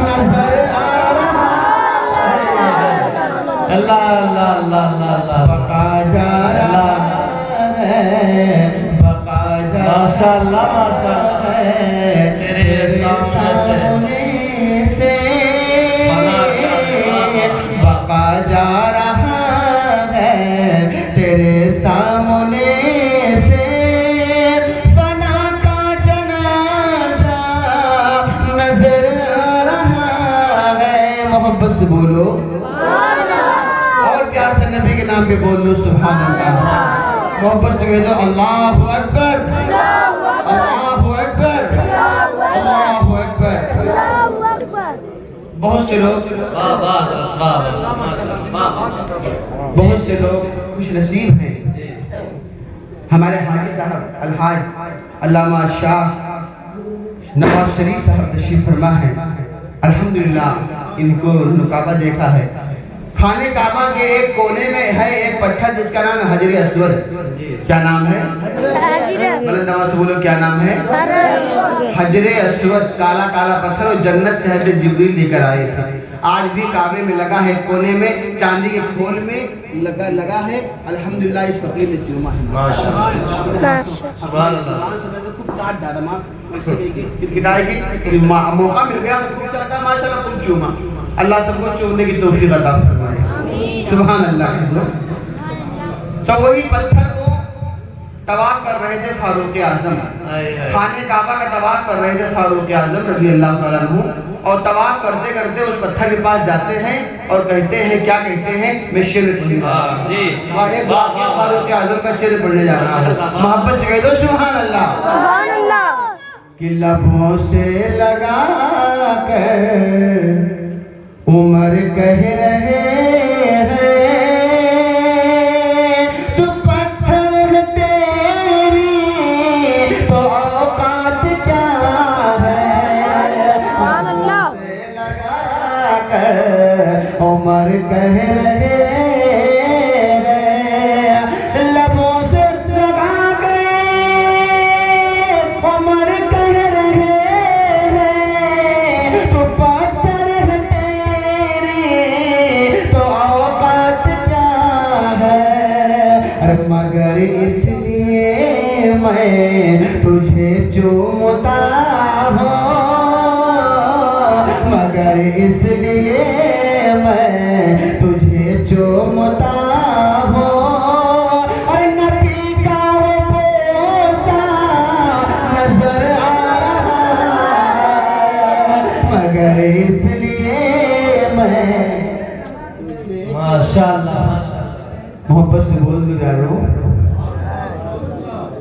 Speaker 4: नजर आ रहा
Speaker 2: अल्लाह अल्लाह अल्लाह अल्लाह
Speaker 4: बका जा रहा है बका जा
Speaker 2: माशाअल्लाह माशाअल्लाह तेरे सामने
Speaker 4: से बका जा रहा है तेरे सामने से फना के बोल लो सुभान अल्लाह। मोहब्बत से कह दो अल्लाहु अकबर, अल्लाहु अकबर, अल्लाहु अकबर। बहुत से लोग बहुत से लोग खुश नसीब हैं। हमारे हाजी साहब अलहाज अल्लामा शाह नवाज शरीफ साहब तशरीफ फरमा है। अल्हम्दुलिल्लाह इनको नुकाबा देखा है। खाने काबा के एक कोने में है एक पत्थर जिसका नाम है हजर अस्वद। क्या नाम है? बुलंद आवाज से बोलो क्या नाम है? हजर अस्वद, काला काला पत्थर, और जन्नत से हजरत जिब्रील लेकर आए थे। आज भी काबे में लगा है, कोने में चांदी के खोल में लगा है। अल्हम्दुलिल्लाह इस फकीर ने चूमा है। माशाअल्लाह मौका मिल गया तो खूब चाहता माशाअल्लाह खूब चूमा। अल्लाह सबको चूमने की तौफीक अता फरमाए। सुभान अल्लाह। तो वही पत्थर को तवाफ कर रहे थे फारूक आजम, खाने काबा का तवाफ कर रहे थे फारूक आजम रज़ी अल्लाह तआला अन्हु। और तवाफ करते करते उस पत्थर के पास जाते हैं और कहते हैं, क्या कहते हैं? मैं शेर पढ़ूंगा। फारूक आजम का शेर पढ़ने जा रहा हूँ। मोहब्बत से कह दो सुभान अल्लाह। कि लबों से लगा कर उमर कह रहे हैं तो पत्थर तेरी तो औकात क्या है। सुभान अल्लाह। से लगा कर उमर कह रहे हैं, लबों से लगा कर उमर कह रहे हैं तो पत्थर मगर इसलिए मैं तुझे चूमता हूँ, मगर इसलिए मैं तुझे चूमता हूँ। और नबी का वो बोसा नजर आ रहा, मगर इसलिए मैं
Speaker 2: माशाअल्लाह।
Speaker 4: मोहब्बत से बोल दो यारो।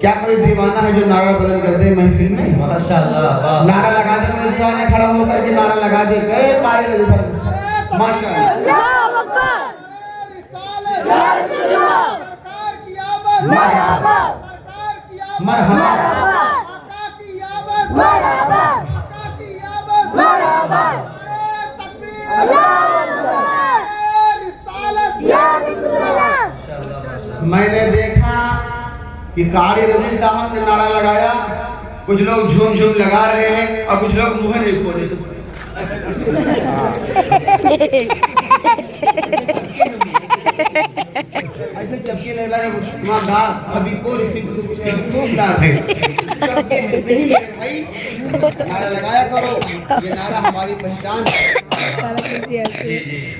Speaker 4: क्या कोई दीवाना है जो नारा बुलंद कर दे महफिल में?
Speaker 2: माशाअल्लाह।
Speaker 4: नारा लगा दे, कोई दीवाना खड़ा होकर के नारा लगा दे, गए कायद इधर। माशाअल्लाह।
Speaker 3: सरकार की आमद,
Speaker 2: मरहबा,
Speaker 3: सरकार की आमद,
Speaker 2: मरहबा,
Speaker 3: आका की आमद,
Speaker 2: मरहबा,
Speaker 3: आका की आमद,
Speaker 2: मरहबा।
Speaker 3: नारे तकबीर, अल्लाहु अकबर, रिसालत, या रसूलल्लाह।
Speaker 4: मैंने देखा कि कारी रजी साहब ने नारा लगाया, कुछ लोग झूम झूम लगा रहे हैं और कुछ लोग मुंह नहीं खोले। ऐसे चपके नहीं लगा मां गा अभी कोई खूब डाल है चपके नहीं मेरे भाई। नारा लगाया करो, ये नारा हमारी पहचान है,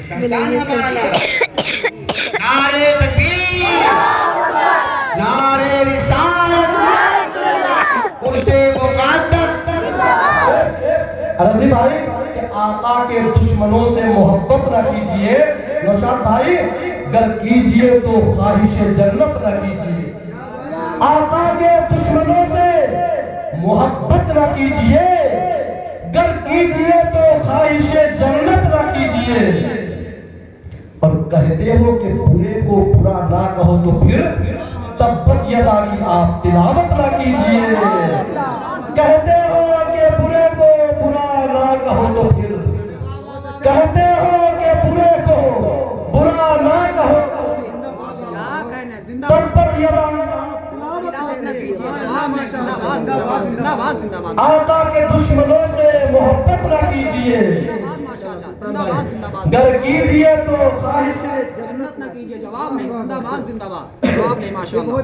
Speaker 4: पहचान है हमारा नारा। नारे तकबीर, नारे रिसालत, उर्से मुक़द्दस।
Speaker 2: रज़ी भाई कि आका के दुश्मनों से मोहब्बत न कीजिए। नौशाद भाई गर कीजिए तो ख्वाहिश जन्नत न कीजिए। आका के दुश्मनों से मोहब्बत न कीजिए, गर कीजिए तो ख्वाहिश जन्नत न कीजिए। और कहते हो कि बुरे को बुरा ना कहो तो फिर तब्बत यदा की आप तिलावत ना कीजिए। कहते हो कि बुरे को बुरा ना कहो तो फिर, कहते हो कि बुरे को बुरा ना कहो तब्बत यदा आका के दुश्मनों से मोहब्बत ना कीजिए, गर कीजिए तो ख्वाहिश
Speaker 5: जन्नत न कीजिए। जवाब नहीं, जिंदाबाद जिंदाबाद। जवाब नहीं माशाअल्लाह।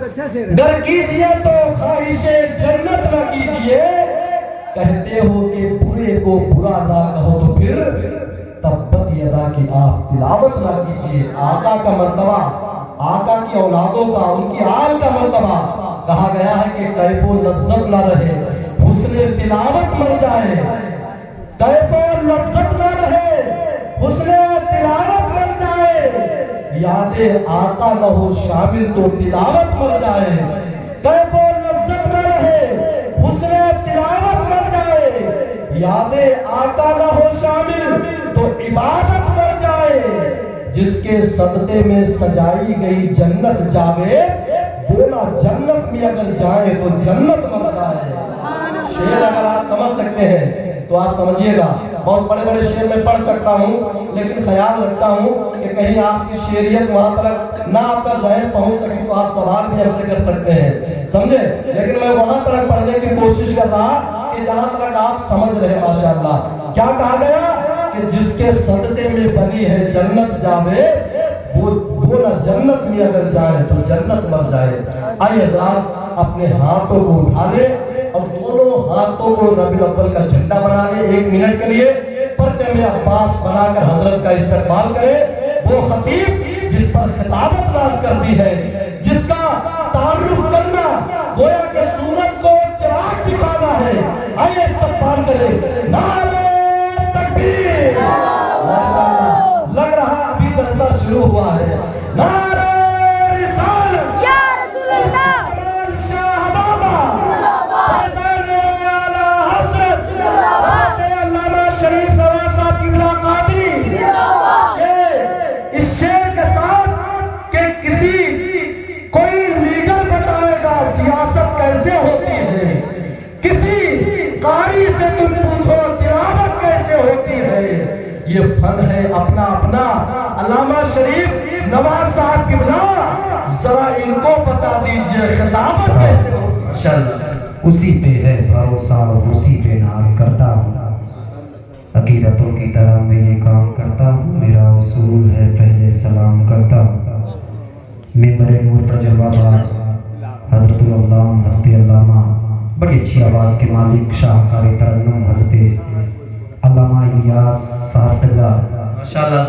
Speaker 2: गर कीजिए तो ख्वाहिश जन्नत न कीजिए। कहते हो कि बुरे को बुरा ना कहो तो फिर तब्बत यदा की आप तिलावत ना कीजिए। आका का मर्तबा, आका की औलादों का, उनकी आल का मर्तबा कहा गया है कि कैफो लज्जत न रहे, हुस्न तिलावत मर जाए। कैफो लज्जत न रहे, हुस्न तिलावत मर जाए। याद आका न हो शामिल तो तिलावत मर जाए, कैफ और लज्जत न रहे हुस्न तिलावत मर जाए, याद आका न हो शामिल तो इबादत मर जाए, जिसके सदक़े में सजाई गई जन्नत जावे, बोला जन्नत में अगर जाए तो जन्नत मर जाए। शेर अगर आप समझ सकते हैं तो आप समझिएगा। बहुत बड़े बड़े शेर में पढ़ सकता हूँ, लेकिन ख्याल रखता हूँ कि कहीं आपकी शेरियत वहां तक ना आपका ज़हन पहुंच सके तो आप सवाल भी हमसे कर सकते हैं, समझे। लेकिन मैं वहां तक पढ़ने की कोशिश कर रहा कि जहां तक आप समझ रहे। माशाअल्लाह क्या कहा गया कि जिसके सदक़े में बनी है जन्नत जावे, वो ना जन्नत में अगर जाए तो जन्नत मर जाए। आइए हज़रात अपने हाथों को उठा ले और दोनों हाथों को रबीउल अव्वल का झंडा बना ले। 1 मिनट के लिए परचे में अब्बास बनाकर हजरत का इस्तेमाल करे। वो खतीब जिस पर खिताबत नाज करती है, जिसका तारुफ करना गोया के सूरज को चिराग दिखाना है, आइए इस्तेमाल करें। नारे तकबीर। लग रहा अभी जलसा शुरू हुआ है। नारे रिसालत
Speaker 3: या रसूल अल्लाह
Speaker 2: शाह बाबा शरीफ नवाज साहब की मुलाकाती इस शेर के साथ कि किसी कोई लीडर बताएगा सियासत कैसे होती है, किसी कारी से तुम पूछो तिलावत कैसे होती है, ये फन है अपना अपना। अल्लामा शरीफ नवाज साहब की बुला जरा इनको बता दीजिए खिताबत कैसे होती है।
Speaker 6: चल उसी पे है भरोसा और उसी पे नाज करता हूँ, अकीदतों की तरह मैं ये काम करता हूँ, मेरा उसूल है पहले सलाम करता हूँ। मिंबर नूर पर जलवाबाज हज़रतुल अल्लामा हस्ती अल्लामा बड़ी अच्छी आवाज़ के मालिक शाहकारी तरन्नुम हज़रत अल्लामा इलियास साहब तल्ला
Speaker 2: माशाअल्लाह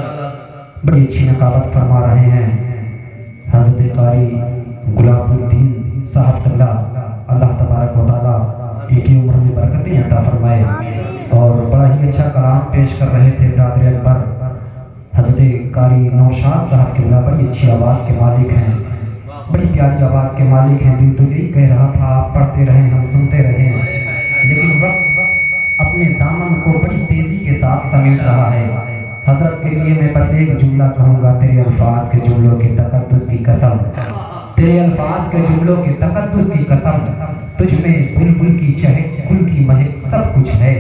Speaker 6: बड़ी अच्छी नकाबत फरमा रहे हैं। हज़रत कारी गुलाबुद्दीन साहब तल्ला अल्लाह तबारक व तआला एक ही उम्र में बरकतें अता फरमाए। और बड़ा ही अच्छा कलाम पेश कर रहे थे बिरादर अकबर हज़रत कारी नौशाद साहब के बड़ी अच्छी आवाज़ के मालिक हैं, बड़ी प्यारी आवाज़ के मालिक हैं। दिल तो यही कह रहा था आप पढ़ते रहें हम सुनते रहें, लेकिन वक्त अपने दामन को बड़ी तेज़ी के साथ समेट रहा है। हज़रत के लिए मैं बस एक जुमला कहूँगा, तेरे अल्फाज के जुमलों के तकद्दुस की कसम, तेरे अल्फाज के जुमलों के तकद्दुस की कसम, तुझ में बुलबुल की चहक गुल की महक सब कुछ है।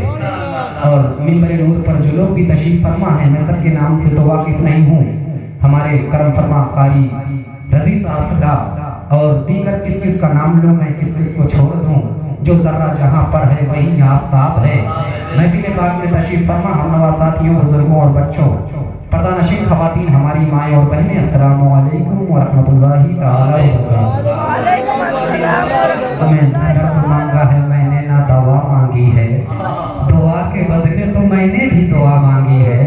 Speaker 6: और मिंबर नूर पर जो लोग भी तशरीफ फरमा है, मैं सबके नाम से तो वाकिफ नहीं हूँ। हमारे करम फरमा कारी रजी साहब का और दीगर किस किस का नाम लूँ मैं, किस किस को छोड़ दूँ, जो जर्रा जहाँ पर है वहीं आफ्ताब है। महफिल पाक में तशरीफ फरमा हम नवा साथियों, बुजुर्गों और बच्चों, पर्दा नशीन खवातीन, हमारी माएँ और बहनें, अस्सलामु अलैकुम व रहमतुल्लाहि तआला व बरकातहू। हमें दर्द मांगा है मैंने ना दवा मांगी है, दुआ के बदले तो मैंने भी दुआ मांगी है।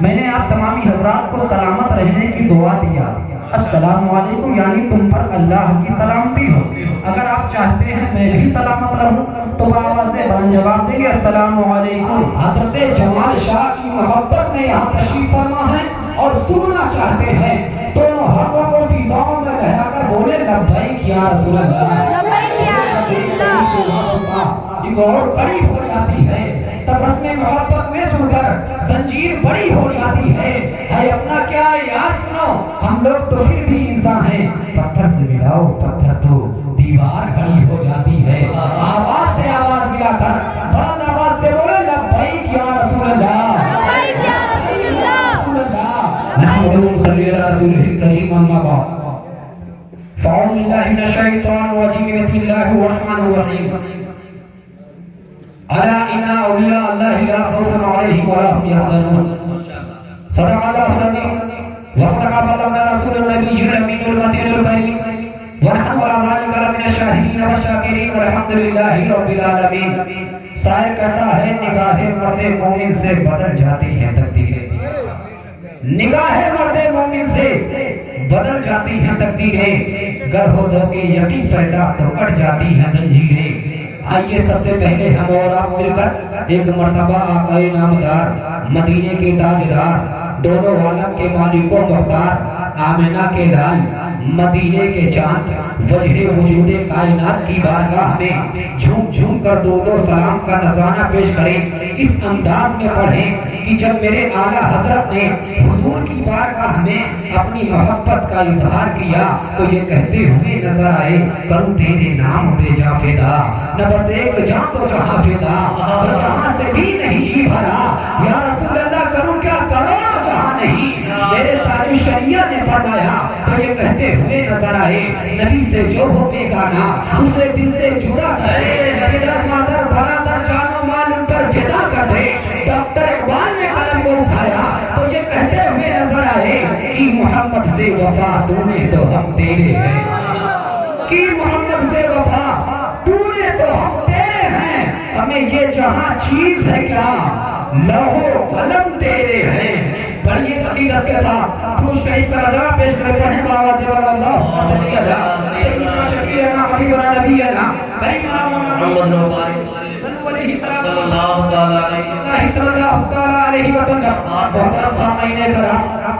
Speaker 6: मैंने आप तमामी हजरात को सलामत रहने की दुआ दिया, अस्सलामु अलैकुम, यानी तुम पर अल्लाह की सलामती हो। अगर आप चाहते हैं मैं भी सलामत रहूं तो आवाज़ से बुलंद जवाब देंगे अस्सलामु अलैकुम। हज़रत जमाल शाह की मोहब्बत में यहाँ तशरीफ फरमा है और सुनना चाहते हैं, दोनों हाथों को फिजाओं में लहराकर बोले लब्बैक या रसूल अल्लाह। और बड़ी हो जाती है तब रस्म मोहब्बत में जुड़कर जंजीर बड़ी हो जाती है अपना क्या याद सुनो, हम लोग तो फिर भी इंसान हैं, पत्थर से मिलाओ पत्थर तो दीवार खड़ी हो जाती है। आवाज से आवाज मिलाकर बुलंद आवाज से बोले लब्बैक या रसूल अल्लाह, लब्बैक या रसूल अल्लाह। नहमदुहु सल्ली अला रसूलिल करीम, अम्मा बाद। फ़अऊज़ु बिल्लाहि मिनश शैतानिर रजीम, बिस्मिल्लाहिर रहमानिर रहीम। अला इन्ना औलिया अल्लाहि ला खौफुन अलैहिम व ला हुम यहज़नून। सदक़ल्लाहुल अज़ीम व सदक़ बल्लगना रसूलुन नबिyyुल अमीनुल मतीनुल करीम व नहनु अला ज़ालिका लमिनश शाहिदीन व शाकिरीन वल्हम्दुलिल्लाहि रब्बिल आलमीन। शायर कहता है निगाहें मर्दे मोमिन से बदल जाती हैं तकदीरें, निगाहें मर्दे मोमिन से बदल जाती हैं तकदीरें, गर हो ज़ौक़े यकीन पैदा तो कट जाती हैं जंजीरें। आइए सबसे पहले हम और आप मिलकर एक मर्तबा आक़ाए नामदार, मदीने के ताजदार, दोनों आलम के मालिको मुख्तार, आमिना के लाल मदीने के चांद वजह वजूद कायनात की बारगाह में झूम झूम कर दो सलाम का नजराना पेश करें। इस अंदाज में पढ़ें कि जब मेरे आला हजरत ने हुजूर की बारगाह में अपनी मोहब्बत का इजहार किया तो ये कहते हुए नजर आए, करूं तेरे नाम पे जा फिदा, न बस एक जान तो जहां फिदा, तो जहां से भी नहीं जी भरा, या रसूल अल्लाह करूं क्या करोड़ों जहां नहीं, मेरे ताजु शरिया ने फरमाया तो ये कहते हुए नजर आए, नबी से जो हो बेगाना उसे दिल से जुदा कर दे, पितर मादर बरादर जानो माल उन पर फिदा कर दे। डॉक्टर इकबाल ने कलम को उठाया तो ये कहते हुए नजर आए कि मोहम्मद से वफा तूने तो हम तेरे हैं, कि मोहम्मद से वफा तूने तो हम तेरे हैं, हमें ये जहां चीज है क्या लौहो कलम तेरे हैं। बड़ी हकीकत के साथ दुरूद शरीफ का नज़ारा पेश करें, पढ़ें बाबा से अल्लाह सल्ली अला सय्यिदना शफीअना हबीबना नबीना करीमना मुहम्मद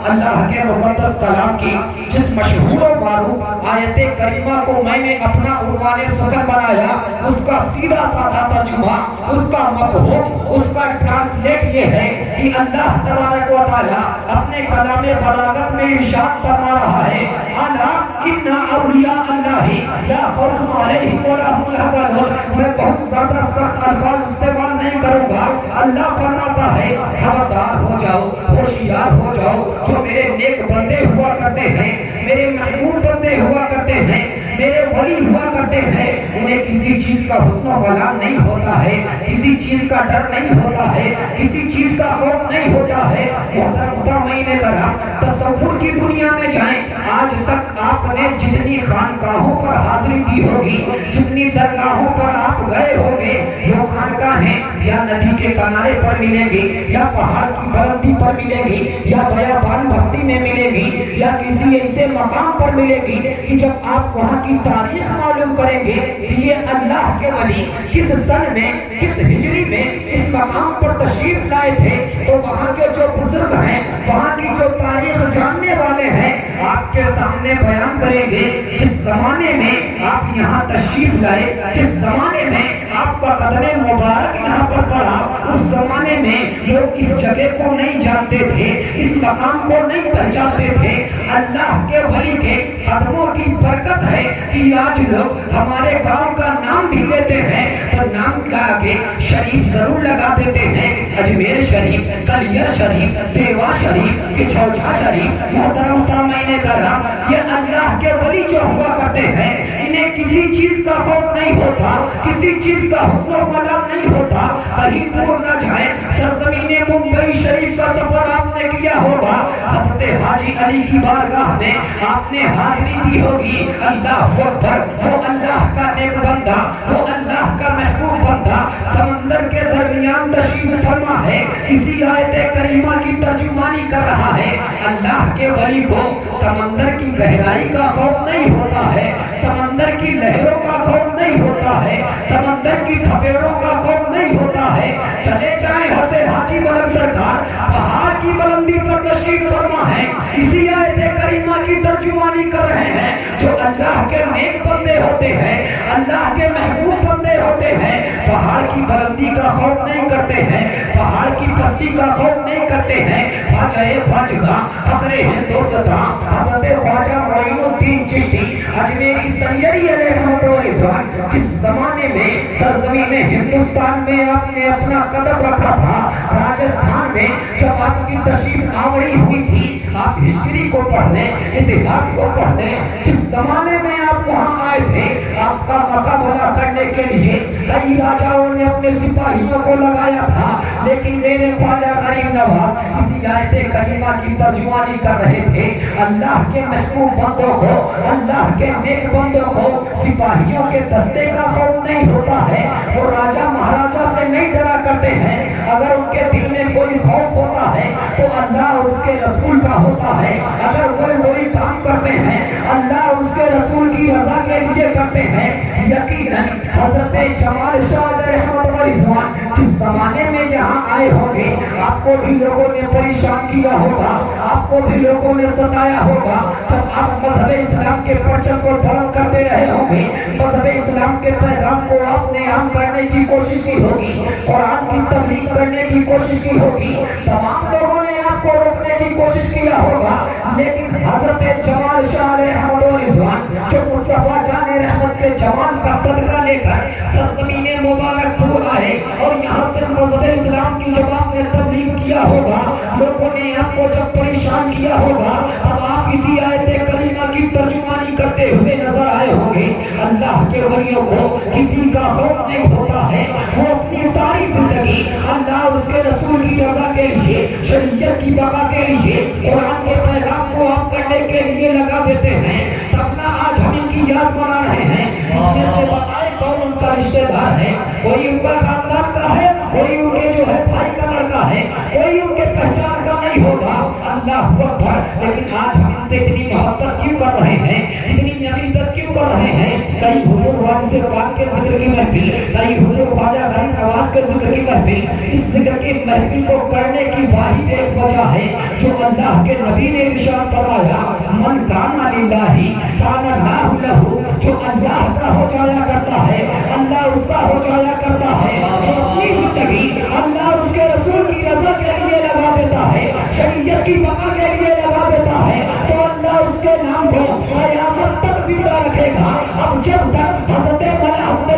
Speaker 6: अल्लाह के मुक़द्दस कलाम की जिस मशहूर मारूफ आयत करीमा को मैंने अपना उर्वाने सुकन बनाया, उसका सीधा साधा तर्जुमा, उसका मफ़हूम, उसका ट्रांसलेट ये है कि अल्लाह तबारक व तआला अपने कलामे बलागत में इरशाद फरमा रहा है, अला इन्ना औलिया अल्लाहि ला खौफुन अलैहिम व ला हुम यहज़नून। मैं बहुत ज्यादा सख्त अल्फाज इस्तेमाल नहीं करूंगा। अल्लाह फरमाता है, खबरदार हो जाओ, होशियार हो जाओ, जो मेरे नेक बंदे हुआ करते हैं, मेरे महबूब बंदे हुआ करते हैं, मेरे वली हुआ करते हैं, उन्हें किसी चीज का हुस्न वला नहीं होता है, किसी चीज का डर नहीं होता है, किसी चीज का खौफ नहीं होता है। मोहतरम सामईन कराम, तसव्वुर की दुनिया में जाएं, आज तक आपने जितनी खानकाहों पर हाजिरी दी होगी, जितनी दरगाहों पर आप गए होंगे, वो खानकाहें या नदी के किनारे पर मिलेंगी, या पहाड़ की बुलंदी पर मिलेगी, या बयाबान बस्ती में मिलेगी, या किसी ऐसे मकाम पर मिलेगी कि जब आप वहाँ की तारीख मालूम करेंगे ये अल्लाह के वली किस सन में, किस हिजरी में इस मकाम पर तशरीफ लाए थे, तो वहाँ के जो बुजुर्ग हैं, वहाँ की जो तारीख जानने वाले हैं, आपके सामने बयान करेंगे। जिस जमाने में आप यहाँ तशरीफ लाए, जिस जमाने में आपका कदम मुबारक यहाँ पर पड़ा, उस जमाने में लोग इस जगह को नहीं जानते थे, इस मकाम को नहीं पहचानते थे। अल्लाह के वली के कदमों की बरकत है कि आज लोग हमारे गांव का नाम भी लेते हैं तो नाम के आगे शरीफ जरूर लगा देते हैं, अजमेर शरीफ, कलियर शरीफ, देवा शरीफ, किछौछा शरीफ। मोहतरम सामईन कराम, ये अल्लाह के वली जो हुआ करते हैं, इन्हें किसी चीज का खौफ नहीं होता, किसी चीज का हुस्न वला नहीं होता, कहीं दूर न जाए। सरजमीने मुंबई शरीफ का सफर आपने किया होगा, हज़रत हाजी अली की बारगाह में आपने हाजिरी दी होगी। अल्लाह अकबर, वो अल्लाह का नेक बंदा, वो अल्लाह का महबूब बंदा समंदर के दरमियान तशरीफ फरमा है, इसी आयत करीमा की तर्जुमानी कर रहा है। अल्लाह के वली को समंदर की गहराई का खौफ नहीं होता है, समंदर की लहरों का खौफ नहीं होता है, समंदर की थपेड़ों का खौफ नहीं होता है। चले जाए हज़रत हाजी मलक सरकार पहाड़ की बुलंदी पर तशरीफ फरमा है, इसी आयत करीमा की तर्जुमानी कर रहे हैं। जो अल्लाह के नेक बंदे होते हैं, अल्लाह के महबूब बंदे होते हैं, पहाड़ की बुलंदी का खौफ नहीं करते हैं, पहाड़ की पस्ती का खौफ नहीं करते हैं। ख्वाजाए ख्वाजगा फखरे हिंदुस्तान हज़रत ख्वाजा मोइनुद्दीन चिश्ती अजमेरी संजरी अलैहिर्रहमत व रिज़वान, जिस जमाने में सरजमीन हिंदुस्तान में आपने अपना कदम रखा था, राजस्थान में जब आपकी तशरीफ आवरी हुई थी, आप हिस्ट्री को पढ़ लें, इतिहास को पढ़ लें, जिस जमाने में आप वहाँ आए थे, आपका मुकाबला करने के लिए कई राजाओं ने अपने सिपाहियों को लगाया था, लेकिन मेरे ख्वाजा गरीब नवाज इसी आयत करीमा की तर्जुमानी कर रहे थे। अल्लाह के महबूब बंदों को, अल्लाह के नेक बंदों को सिपाहियों के दस्ते का खौफ नहीं होता है, वो राजा महाराजा से नहीं डरा करते हैं। अगर उनके दिल में कोई खौफ होता है तो अल्लाह और उसके रसूल का होता है। अगर कोई काम करते हैं, अल्लाह और उसके रसूल की रजा के लिए करते हैं। یقیناً حضرت جمال شاہ رحمت و رضوان جس زمانے میں یہاں آئے ہوں گے آپ کو بھی لوگوں نے پریشان کیا ہوگا، آپ کو بھی لوگوں نے ستایا ہوگا، جب آپ مذہب اسلام کے پرچم کو بلند کرتے رہے ہوں گے، مذہب اسلام کے پیغام کو آپ نے عام کرنے کی کوشش کی ہوگی، قرآن کی تبلیغ کرنے کی کوشش کی ہوگی، تمام لوگوں نے آپ کو روکنے کی کوشش کیا ہوگا، لیکن حضرت جمال شاہ رحمت و رضوان جو مصطفیٰ جان رحمت کے جمال کا صدقہ لے کر سرزمین مبارک پور آئے اور یہاں سے مذہب اسلام کی جب آپ نے تبلیغ کیا ہوگا، لوگوں نے آپ کو جب پریشان کیا ہوگا، اب آپ اسی آیت کریمہ کی ترجمانی کرتے ہوئے نظر آئے ہوں گے۔ اللہ کے ولیوں کو کسی کا خوف نہیں ہوتا ہے، وہ اپنی ساری زندگی اللہ اور اس کے رسول کی رضا کے لیے، شریعت کی بقا کے لیے، قرآن کے پیغام کو عام کرنے کے لیے لگا دیتے ہیں۔ تب نہ آج ہم ان کی یاد منا رہے ہیں، اس میں سے بتائے کون ان کا رشتہ دار ہے، کوئی ان کا خاندان کا ہے، کوئی ان کے جو ہے بھائی کا لڑکا ہے، کوئی ان کے پہچان کا نہیں ہوگا۔ اللہ اکبر۔ لیکن آج ہم ان سے اتنی محبت کیوں کر رہے ہیں، اتنی عقیدت کیوں کر رہے ہیں؟ کہیں حضور وارث پاک کے ذکر کی محفل، کہیں حضور خواجہ غریب نواز کے ذکر کی محفل، اس ذکر کی محفل کو کرنے کی واحد ایک وجہ ہے جو اللہ کے نبی نے ارشاد فرمایا، من کان للہ کان اللہ لہ، جو اللہ کا ہو جایا کرتا ہے اللہ اس کا ہو جایا کرتا ہے، جو اپنی زندگی اللہ اور اس کے رسول کی رضا کے لیے لگا دیتا ہے، شریعت کی بقا کے لیے لگا دیتا ہے، تو اللہ اس کے نام کو قیامت تک زندہ رکھے گا۔ اب جب تک حضرت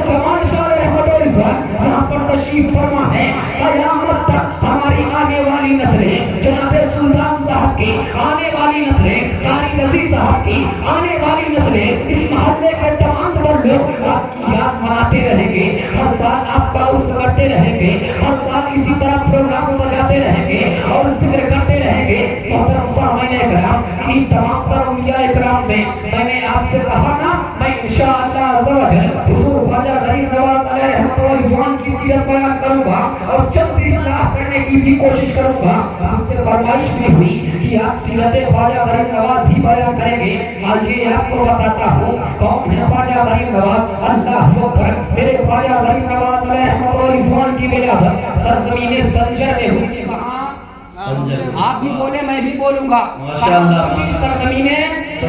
Speaker 6: جمال شاہ رحمت و رضوان یہاں پر تشریف فرما ہے، قیامت تک ہماری آنے والی نسلیں، جناب سلطان صاحب کی آنے والی نسلیں، قاری رضی صاحب کی آنے والی نسلیں، اس محلے کے تمام تر لوگ آپ کی یاد مناتے رہیں گے، ہر سال آپ کا عرس کرتے رہیں گے، ہر سال اسی طرح پروگرام سجاتے رہیں گے اور ذکر کرتے رہیں گے۔ محترم سامعین کرام، انہی تمام تر اولیاء کرام میں نے آپ سے کہا نا، میں انشاءاللہ عز و جل حضور خواجہ غریب نواز علیہ رحمت و رضوان کی سیرت بیان کروں گا اور چند اصلاح کرنے کی بھی کوشش کروں گا۔ مجھ سے فرمائش بھی ہوئی کہ آپ سیرت خواجہ غریب نواز ہی بیان کریں گے۔ آئیے آپ کو بتاتا ہوں کون ہے خواجہ غریب نواز۔ اللہ اکبر۔ میرے خواجہ غریب نواز علیہ رحمت و رضوان کی ولادت سرزمین سنجر میں ہوئی تھی۔
Speaker 5: آپ بھی بولے میں بھی بولوں گا۔
Speaker 6: سرزمین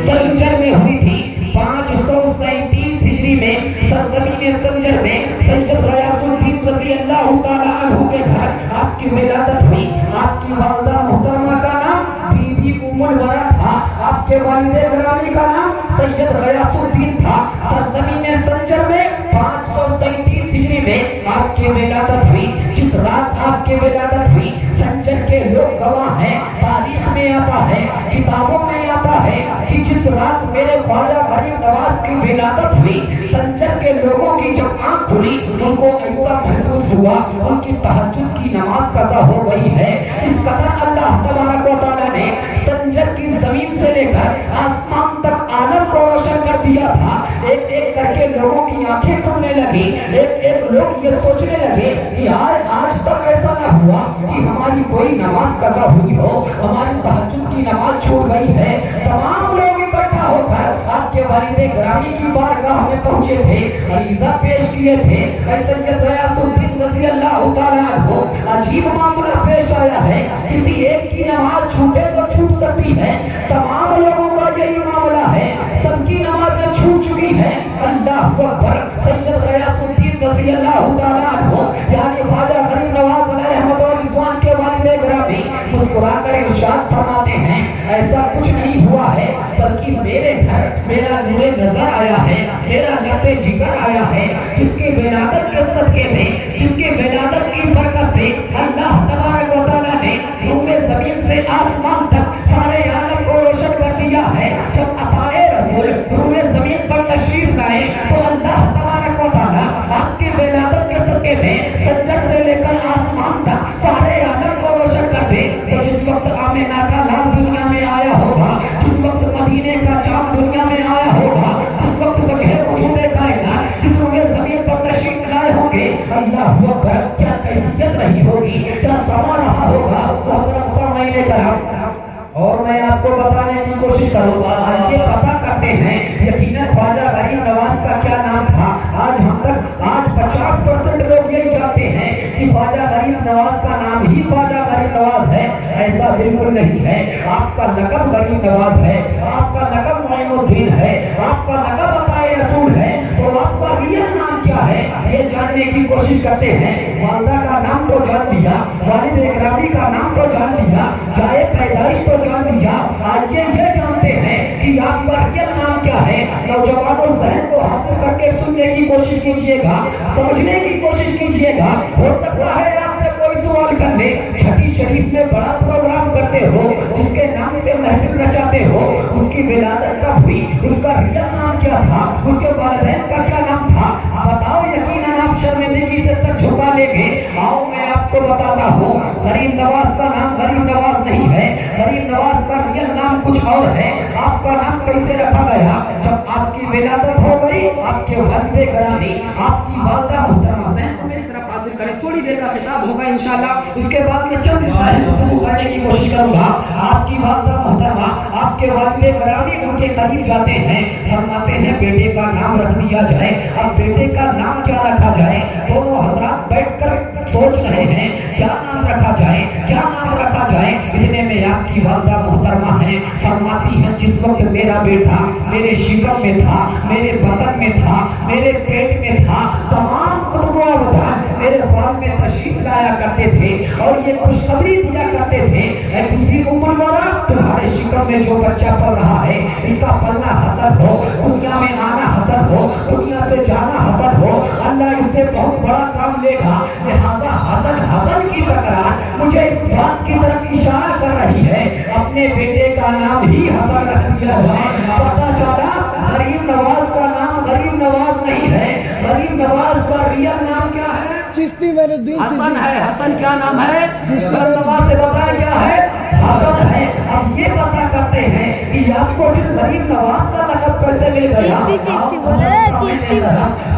Speaker 6: سنجر میں ہوئی تھی 537 ہجری میں سرزمین سنجر میں سید غیاث الدین رضی اللہ تعالیٰ عنہ کے گھر آپ کی ولادت ہوئی۔ آپ کی والدہ محترمہ کا نام بی بی ام الورا تھا، آپ کے والد گرامی کا نام سید غیاث الدین تھا۔ سرزمین سنجر میں 537 ہجری میں آپ کی ولادت ہوئی۔ جس رات آپ کی ولادت ہوئی سنجر کے لوگ گواہ ہیں، تاریخ میں آتا ہے، کتابوں میں آتا ہے کہ جس رات میرے خواجہ غریب نواز کی ولادت ہوئی سنجر کے لوگوں کی جب آنکھ کھلی ان کو ایسا محسوس ہوا ان کی تہجد کی نماز قضا ہو گئی ہے۔ اس قدر اللہ تبارک و تعالیٰ نے سنجر کی زمین سے لے کر آسمان تک عالم کو روشن کر دیا تھا۔ ایک ایک کر کے لوگوں کی آنکھیں کھلنے لگی، ایک ایک لوگ یہ سوچنے لگے کہ آج تک ایسا نہ ہوا کہ ہماری کوئی نماز قضا ہوئی ہو، ہماری تہجد کی نماز چھوٹ گئی ہے۔ تمام لوگ اکٹھا ہو کر آپ کے والد گرامی کی بارگاہ میں پہنچے تھے، عریضہ پیش کیے تھے۔ اے سید غیاث الدین رضی اللہ تعالیٰ عنہ، عجیب معاملہ پیش آیا ہے، کسی ایک کی نماز چھوٹے تو چھوٹ سکتی ہے، تمام لوگوں کا یہی معاملہ ہے، سب کی نمازیں چھوٹ چکی ہیں۔ اللہ اکبر۔ سید غیاث الدین رضی اللہ تعالیٰ عنہ یعنی خواجہ غریب نواز علیہ رحمت و رضوان کے والد گرامی مسکرا کر ارشاد فرماتے ہیں ایسا کچھ نہیں ہوا ہے، بلکہ میرے گھر میرا نور نظر آیا ہے، میرا لہتے جگر آیا ہے، جس کی ولادت کے صدقے میں، جس کی ولادت کی برکت سے اللہ تبارک و تعالیٰ نے روئے زمین سے آسمان تک سارے عالم کو روشن کر دیا ہے۔ جب عطائے رسول روئے زمین پر تشریف لائے تو اللہ تبارک و تعالیٰ آپ کی ولادت کے صدقے میں سنجر سے لے کر آسمان تک سارے عالم کو روشن کر دے۔ تو جس وقت آمینہ کا لال دنیا میں آیا ہوگا، جس وقت مدینے کا چاند دنیا میں آیا ہوگا، جس وقت وجہ وجود کائنات جس روئے زمین پر تشریف لائے ہوں گے، اللہ اکبر، کیا کیفیت رہی ہوگی، کیا سما رہا ہوگا۔ محترم سامعین کرام، اور میں मैं आपको बताने की कोशिश करूंगा। आइए पता करते हैं यकीनन ख्वाजा गरीब नवाज का क्या नाम था। आज 50% लोग यही जानते हैं कि ख्वाजा गरीब नवाज का नाम ही ख्वाजा गरीब नवाज है। ऐसा बिल्कुल नहीं है। आपका लक़ब गरीब नवाज है, आपका लक़ब मोइनुद्दीन है, आपका लक़ब अताए रसूल है, तो आपका रियल नाम क्या है ये जानने की कोशिश करते हैं। वालिदा का नाम तो जान लिया, वालिद इकरामी का नाम तो जान लिया, जाए पैदाइश तो जान लिया। आइए ये जानते हैं कि आपका रियल नाम क्या है। नौजवानों जहन को हासिल करके सुनने की कोशिश कीजिएगा, समझने की कोशिश कीजिएगा। हो सकता है आपसे कोई सवाल कर ले, छठी शरीफ में बड़ा प्रोग्राम करते हो, जिसके नाम से महफिल रचाते हो, उसकी विलादत कब हुई, उसका रियल नाम क्या था, उसके वालिदैन का क्या नाम था, बताओ। यकीनन आप शर्मिंदगी से सर झुका लेंगे। आओ मैं आपको बताता हूँ, गरीब नवाज का नाम गरीब नवाज नहीं है। गरीब नवाज का रियल नाम कुछ और है। आपका नाम कैसे रखा गया? जब आपकी विलादत हो गई, आपके वालिद ग्रामी, आपकी वालिदा मुहतरमा, ज़हन को मेरी तरफ हाजिर करें। थोड़ी देर का खिताब होगा इंशाल्लाह, उसके बाद में चंद इस्लाही गुफ्तगू करने की कोशिश करूंगा। आपकी वालिदा मुहतरमा, आपके वालिद ग्रामी उनके करीब जाते हैं, फरमाते हैं बेटे का नाम रख दिया जाए। अब बेटे का नाम क्या रखा जाए? दोनों हजरात बैठकर सोच रहे हैं क्या नाम रखा जाए, क्या नाम रखा जाए। इतने में आपकी वालिदा मुहतरमा है, फरमाती हैं जिस वक्त मेरा बेटा मेरे शिकम में था, मेरे बदन में था, मेरे पेट में था, तमाम कुतुब व अवदान मेरे ख्वाब में तशरीफ लाया करते थे और ये खुशखबरी दिया करते थे, ऐ बीबी उम्मुल वरा, तुम्हारे शिकम में जो बच्चा पल रहा है इसका पलना हसन हो, दुनिया में आना हसन हो, दुनिया से जाना हसन हो। अल्लाह इससे बहुत बड़ा काम लेगा। लिहाजा हसन की तकरार मुझे इस बात की तरफ इशारा कर रही है, अपने बेटे का नाम ही हसन रख दिया जाए। पता चला गरीब नवाज का नाम गरीब नवाज नहीं है। गरीब नवाज का रियल नाम क्या है?
Speaker 3: चिश्ती मेरे दिल
Speaker 6: हसन है। हसन क्या नाम है? गरीब नवाज से बताया क्या है? हसन है। अब ये पता करते हैं कि आपको फिर गरीब नवाज का लक़ब कैसे मिल गया?
Speaker 7: चिश्ती बोले, चिश्ती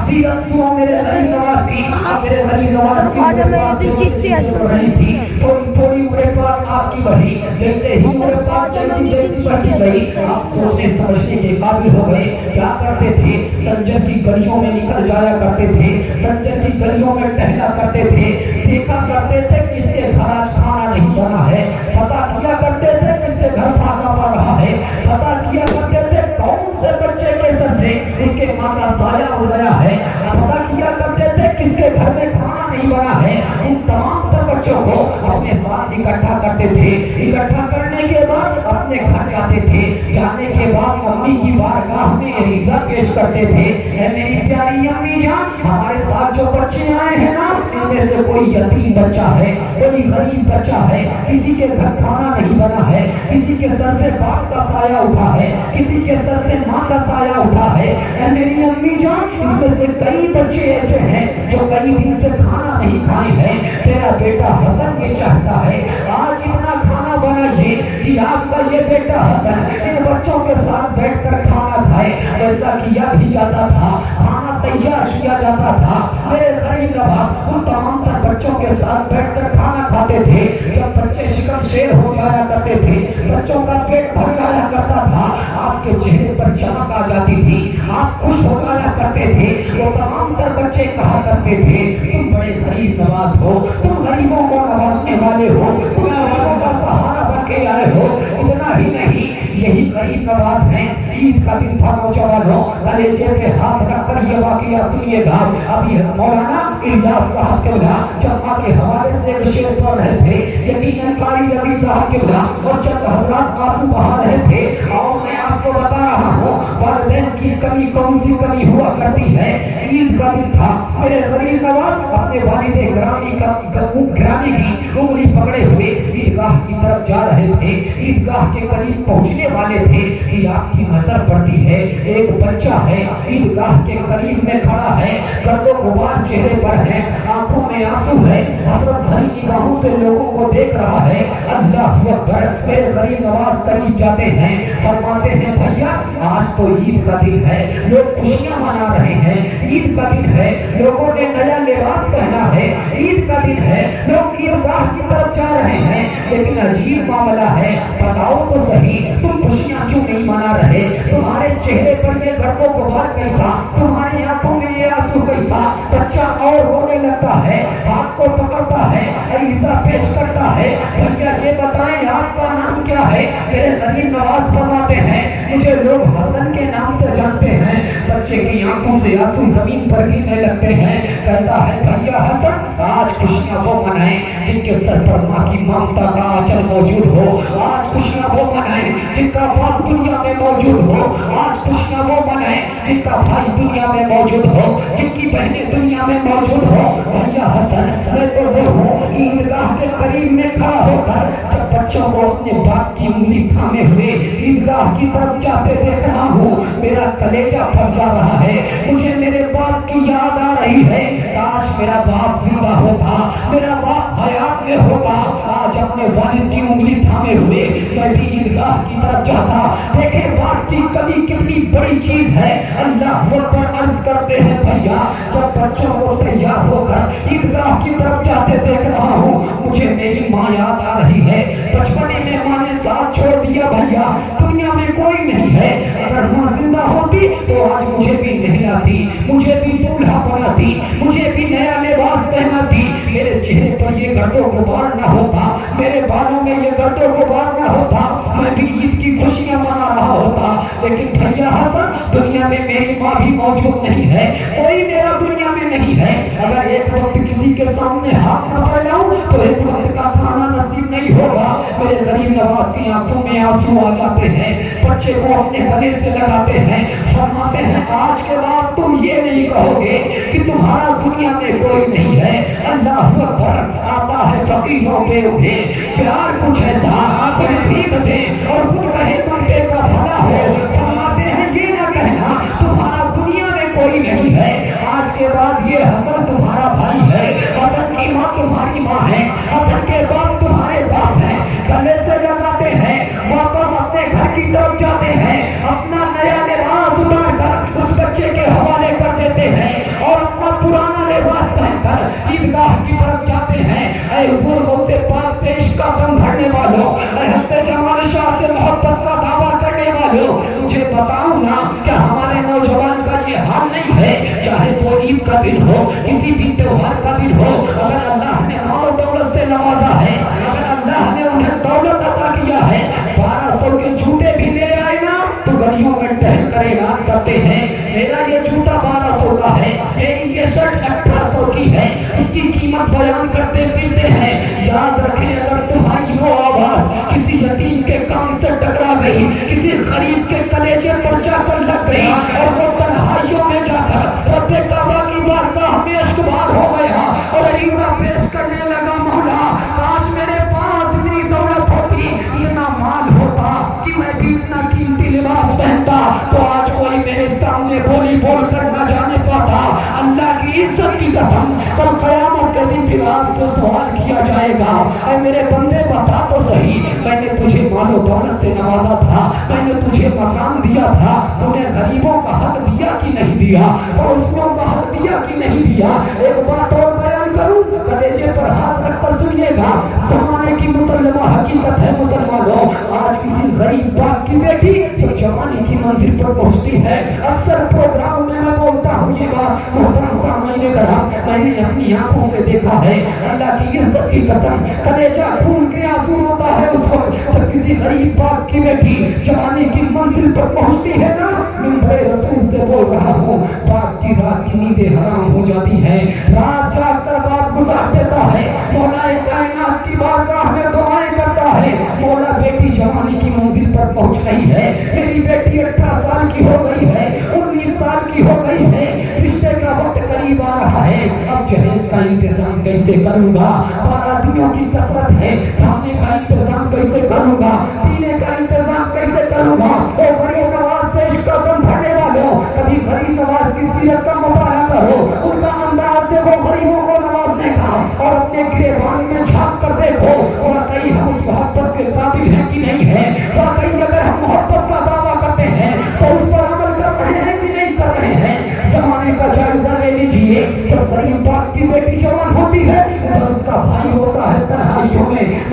Speaker 6: सीरत सुनो मेरे गरीब नवाज की, मेरे गरीब नवाज की
Speaker 7: चिश्ती
Speaker 6: रही थी। थोड़ी उम्र पर आपकी बढ़ी, जैसे ही उम्र पर जैसी बढ़ती गई, आप सोचने समझने के काबिल हो गए। क्या करते थे? संजर की गलियों में निकल जाया करते थे, संजर की गलियों में टहला करते थे, देखा करते थे किसके घर आज खाना नहीं बना है, पता किया करते थे किसके घर खाना पड़ रहा है, पता किया करते थे कौन से बच्चे के सर से उसके माँ का साया उड़ गया है, पता किया करते थे किसके घर में खाना नहीं बना है। इन तमाम तर बच्चों को अपने साथ इकट्ठा करते थे। इकट्ठा करने के बाद अपने घर जाते थे। जाने के बाद अम्मी की बारगाह में रिज़ा पेश करते थे, ऐ मेरी प्यारी अम्मी जान, हमारे साथ जो बच्चे आए हैं ना, इनमें से कोई यतीम बच्चा है, कोई गरीब बच्चा है, किसी के घर खाना नहीं बना है, किसी के सर से बाप का साया उठा है, किसी के सर से माँ का साया उठा है। ऐ मेरी अम्मी जान, इसमें से कई बच्चे ऐसे हैं जो कई दिन से खाना नहीं खाए हैं। तेरा बेटा हसन ये चाहता है आज इतना खाना बनाइए कि आपका ये बेटा हसन इन बच्चों के साथ बैठकर खाना खाए। ऐसा किया भी जाता था, खाना तैयार किया जाता था। मेरे गरीब नवाज उन तमाम तर बच्चों के साथ बैठकर खाना खाते थे। जब बच्चे शिकम शेर हो जाया करते थे, बच्चों का पेट भर जाया करता था, आपके चेहरे पर चमक आ जाती थी, आप खुश हो जाया करते थे। वो तमाम तर बच्चे कहा करते थे तुम बड़े गरीब नवाज हो, तुम गरीबों को नवाजने वाले हो, तुम गरीबों का सहारा बन के आए हो। इतना ही नहीं, यही गरीब नवाज हैं। ईद का दिन था नौजवानों, कलेजे पे हाथ रखकर ये वाकया सुनिएगा। अभी मौलाना इलियास साहब के बला जब आगे हवाले से एक शेर पढ़ रहे थे, यकीनन कारी रजी साहब के बला और चंद हजरात आंसू बहा रहे थे। और मैं आपको बता रहा हूँ वालिदैन की कमी कौन सी कमी हुआ करती है। ईद का दिन था, मेरे गरीब नवाज अपने वालिद ग्रामी की उंगली पकड़े हुए ईदगाह की तरफ जा रहे थे। ईदगाह के करीब पहुंचने वाले थे कि आपकी नजर पड़ती है एक बच्चा है, ईदगाह के करीब में खड़ा है, गर्दो गुबार चेहरे पर है, आंखों में आंसू है, हसरत भरी निगाहों से लोगों को देख रहा है। अल्लाह अकबर। मेरे गरीब नवाज करीब जाते हैं, फरमाते हैं भैया आज तो ईद का दिन है, लोग खुशियां मना रहे हैं, ईद का दिन है, लोगों ने नया लिबास पहना है, ईद का दिन है, लोग ईदगाह ईदगाह की तरफ जा रहे हैं, लेकिन अजीब मामला है, बताओ तो सही, तुम खुशियां क्यों नहीं मना रहे? तुम्हारे चेहरे पर ये गर्दो गुबार कैसा, तुम्हारी आंखों में ये आंसू कैसा? बच्चा और रोने लगता है, हाथ को पकड़ता है, अरीजा पेश करता है, भैया ये बताएं आपका नाम क्या है? मेरे गरीब नवाज फरमाते हैं, मुझे लोग हसन के नाम से जानते हैं। बच्चे की आंखों से आंसू जमीन पर गिरने लगते हैं, कहता है भैया हसन, आज खुशियां वो मनाएं जिनके सर पर माँ की ममता का आंचल मौजूद हो, आज खुशियां वो मनाएं जिनका बाप दुनिया में मौजूद हो, आज खुशियां वो मनाएं जिनका भाई दुनिया में मौजूद हो, जिनकी बहनें दुनिया में मौजूद हो। भैया हसन, मैं तो वो हूँ ईदगाह के करीब में खड़ा होकर जब बच्चों को अपने बाप की उंगली थामे हुए ईदगाह की तरफ जाते देख रहा हूँ, मेरा कलेजा फट जा रहा है, मुझे मेरे बाप की याद आ रही है। काश मेरा बाप जिंदा होता, मेरा बाप हयात में होता, आज अपने वालिद की उंगली थामे हुए मैं भी ईदगाह की तरफ जाता। देखे बाप की कमी कितनी बड़ी चीज है। अल्लाह पर अर्ज करते हैं भैया, जब बच्चों को तैयार होकर ईदगाह की तरफ जाते देख रहा हूँ, मुझे मेरी माँ याद आ रही है। बचपने में माँ ने साथ छोड़ दिया भैया, दुनिया में कोई नहीं है, अगर माँ जिंदा होती तो आज मुझे भी नहलाती, मुझे भी दूल्हा बनाती, मुझे भी नया लिबास पहनाती, मेरे चेहरे पर ये गर्दो गुबार ना होता, मेरे बालों में ये गर्दो गुबार ना होता, मैं भी ईद की खुशियां मना रहा होता। लेकिन भैया हसन, दुनिया में मेरी माँ भी मौजूद नहीं है, कोई मेरा दुनिया में नहीं है। अगर एक वक्त किसी के सामने हाथ न फैलाऊं तो एक वक्त का खाना नसीब नहीं होगा। मेरे गरीब नवाज की आंखों में आंसू आ जाते हैं, बच्चे को अपने गले से लगाते हैं, फरमाते हैं आज के बाद तुम ये नहीं कहोगे कि तुम्हारा दुनिया में कोई नहीं है। अल्लाह अकबर। आता है फकीरों पे उठे प्यार कुछ ऐसा, कोई भीख दे और खुद कहे बंदे का भला हो, फरमाते हैं ये ना कहना तुम्हारा दुनिया में कोई नहीं है। आज के बाद ये हसन तुम्हारा भाई है, हसन की माँ तुम्हारी माँ है, हसन के बाप तुम्हारे बाप है। गले से लगाते हैं, वापस अपने घर की तरफ जाते हैं, अपना नया लिबास उतार कर उस बच्चे के हवाले कर देते हैं और अपना पुराना लिबास पहनकर ईदगाह की तरफ जाते हैं। ऐ बुजुर्गों से पाक से इश्क का दम भरने वालों, ऐ हस्ते जमाल शाह से मोहब्बत का दावा करने वालों, मुझे बताओ ना क्या हमारे नौजवान का ये हाल नहीं है? चाहे वो ईद का दिन हो, किसी भी त्योहार का दिन हो, अगर अल्लाह ने माल दौलत से नवाजा है, अगर अल्लाह ने उन्हें दौलत अता किया है, 1200 के जूते भी ले आए ना तो गलियों में टहल कर ऐलान करते हैं मेरा ये जूता 1200 का है, मेरी ये शर्ट 1800 की है, इसकी कीमत बयान करते फिरते हैं। याद रखें, अगर तुम्हारी वो आवाज किसी यतीम के कान से टकरा गई, किसी गरीब के कलेजे पर जाकर लग गई और वो तन्हाइयों में जाकर रब्बे काबा की बारगाह में अश्कबार हो गया और अरीजा पेश करने लगा, मौला काश मेरे पास इतनी दौलत होती, इतना माल होता कि मैं भी इतना कीमती लिबास पहनता तो आज कोई मेरे सामने बोली बोल कर ना जाने पाता। अल्लाह की इज्जत की कसम, कल क़यामत के दिन फिर आपसे सवाल किया जाएगा, ऐ मेरे बंदे बता तो सही, मैंने तुझे मालो दौलत से नवाजा था, मैंने तुझे मकान दिया था, तूने गरीबों का हक दिया कि नहीं दिया, पड़ोसियों का हक दिया कि नहीं दिया? एक बात और बयान करूं, कलेजे पर हाथ रखकर सुनिएगा, जमाने की मुसलमा हकीकत है मुसलमानों। आज किसी गरीब बाप की बेटी जब जवानी की मंजिल पर पहुंचती है, अक्सर प्रोग्राम में मैं बोलता हूँ ये बात, मोहतरम सामने करा, मैंने अपनी आंखों से देखा है, अल्लाह की इज्जत की कसम, कलेजा खून के आंसू होता है उस वक्त जब किसी गरीब बाप की बेटी जवानी की मंजिल पर पहुंचती है ना। मिंबर रसूल से बोल रहा हूँ, बाप की रात की नींदें हराम हो जाती हैं, रात जाग कर बाप गुजार देता है, मौला कायनात की बारगाह में दुआएं करता है, मौला बेटी जवानी की मंजिल पर पहुंच गई है, मेरी बेटी 18 साल की हो गई है, 19 साल की हो गई है, रिश्ते का वक्त करीब आ रहा है, अब जहेज का इंतजाम कैसे करूंगा, बारातियों की कसरत है, खाने का इंतजाम कैसे करूंगा, पीने का इंतजाम कैसे करूंगा। ओ गरीब नवाज से इश्क का दम भरने वालों, कभी गरीब नवाज की सीरत का मुताला करो, उनका अंदाज देखो गरीबों को नवाजने का और अपने गिरेबान में झांक कर देखो वाकई हम उस मोहब्बत के काबिल हैं कि नहीं है। वाकई अगर हम मोहब्बत का दावा करते हैं तो उस पर अमल कर रहे हैं कि नहीं कर रहे हैं। जमाने का जायजा ले लीजिए, जब गरीब बाप की बेटी जवान होती है तो उसका भाई होता है तन्हा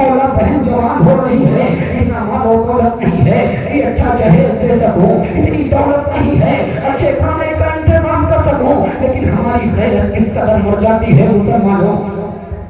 Speaker 6: मौला बहन जवान हो रही है, इतना माल और दौलत नहीं है कि अच्छा जहेज दे सकूं, इतनी दौलत नहीं है अच्छे खाने का इंतजाम कर सकूं, लेकिन हमारी गैरत किस कदर मर जाती है मुसलमानों।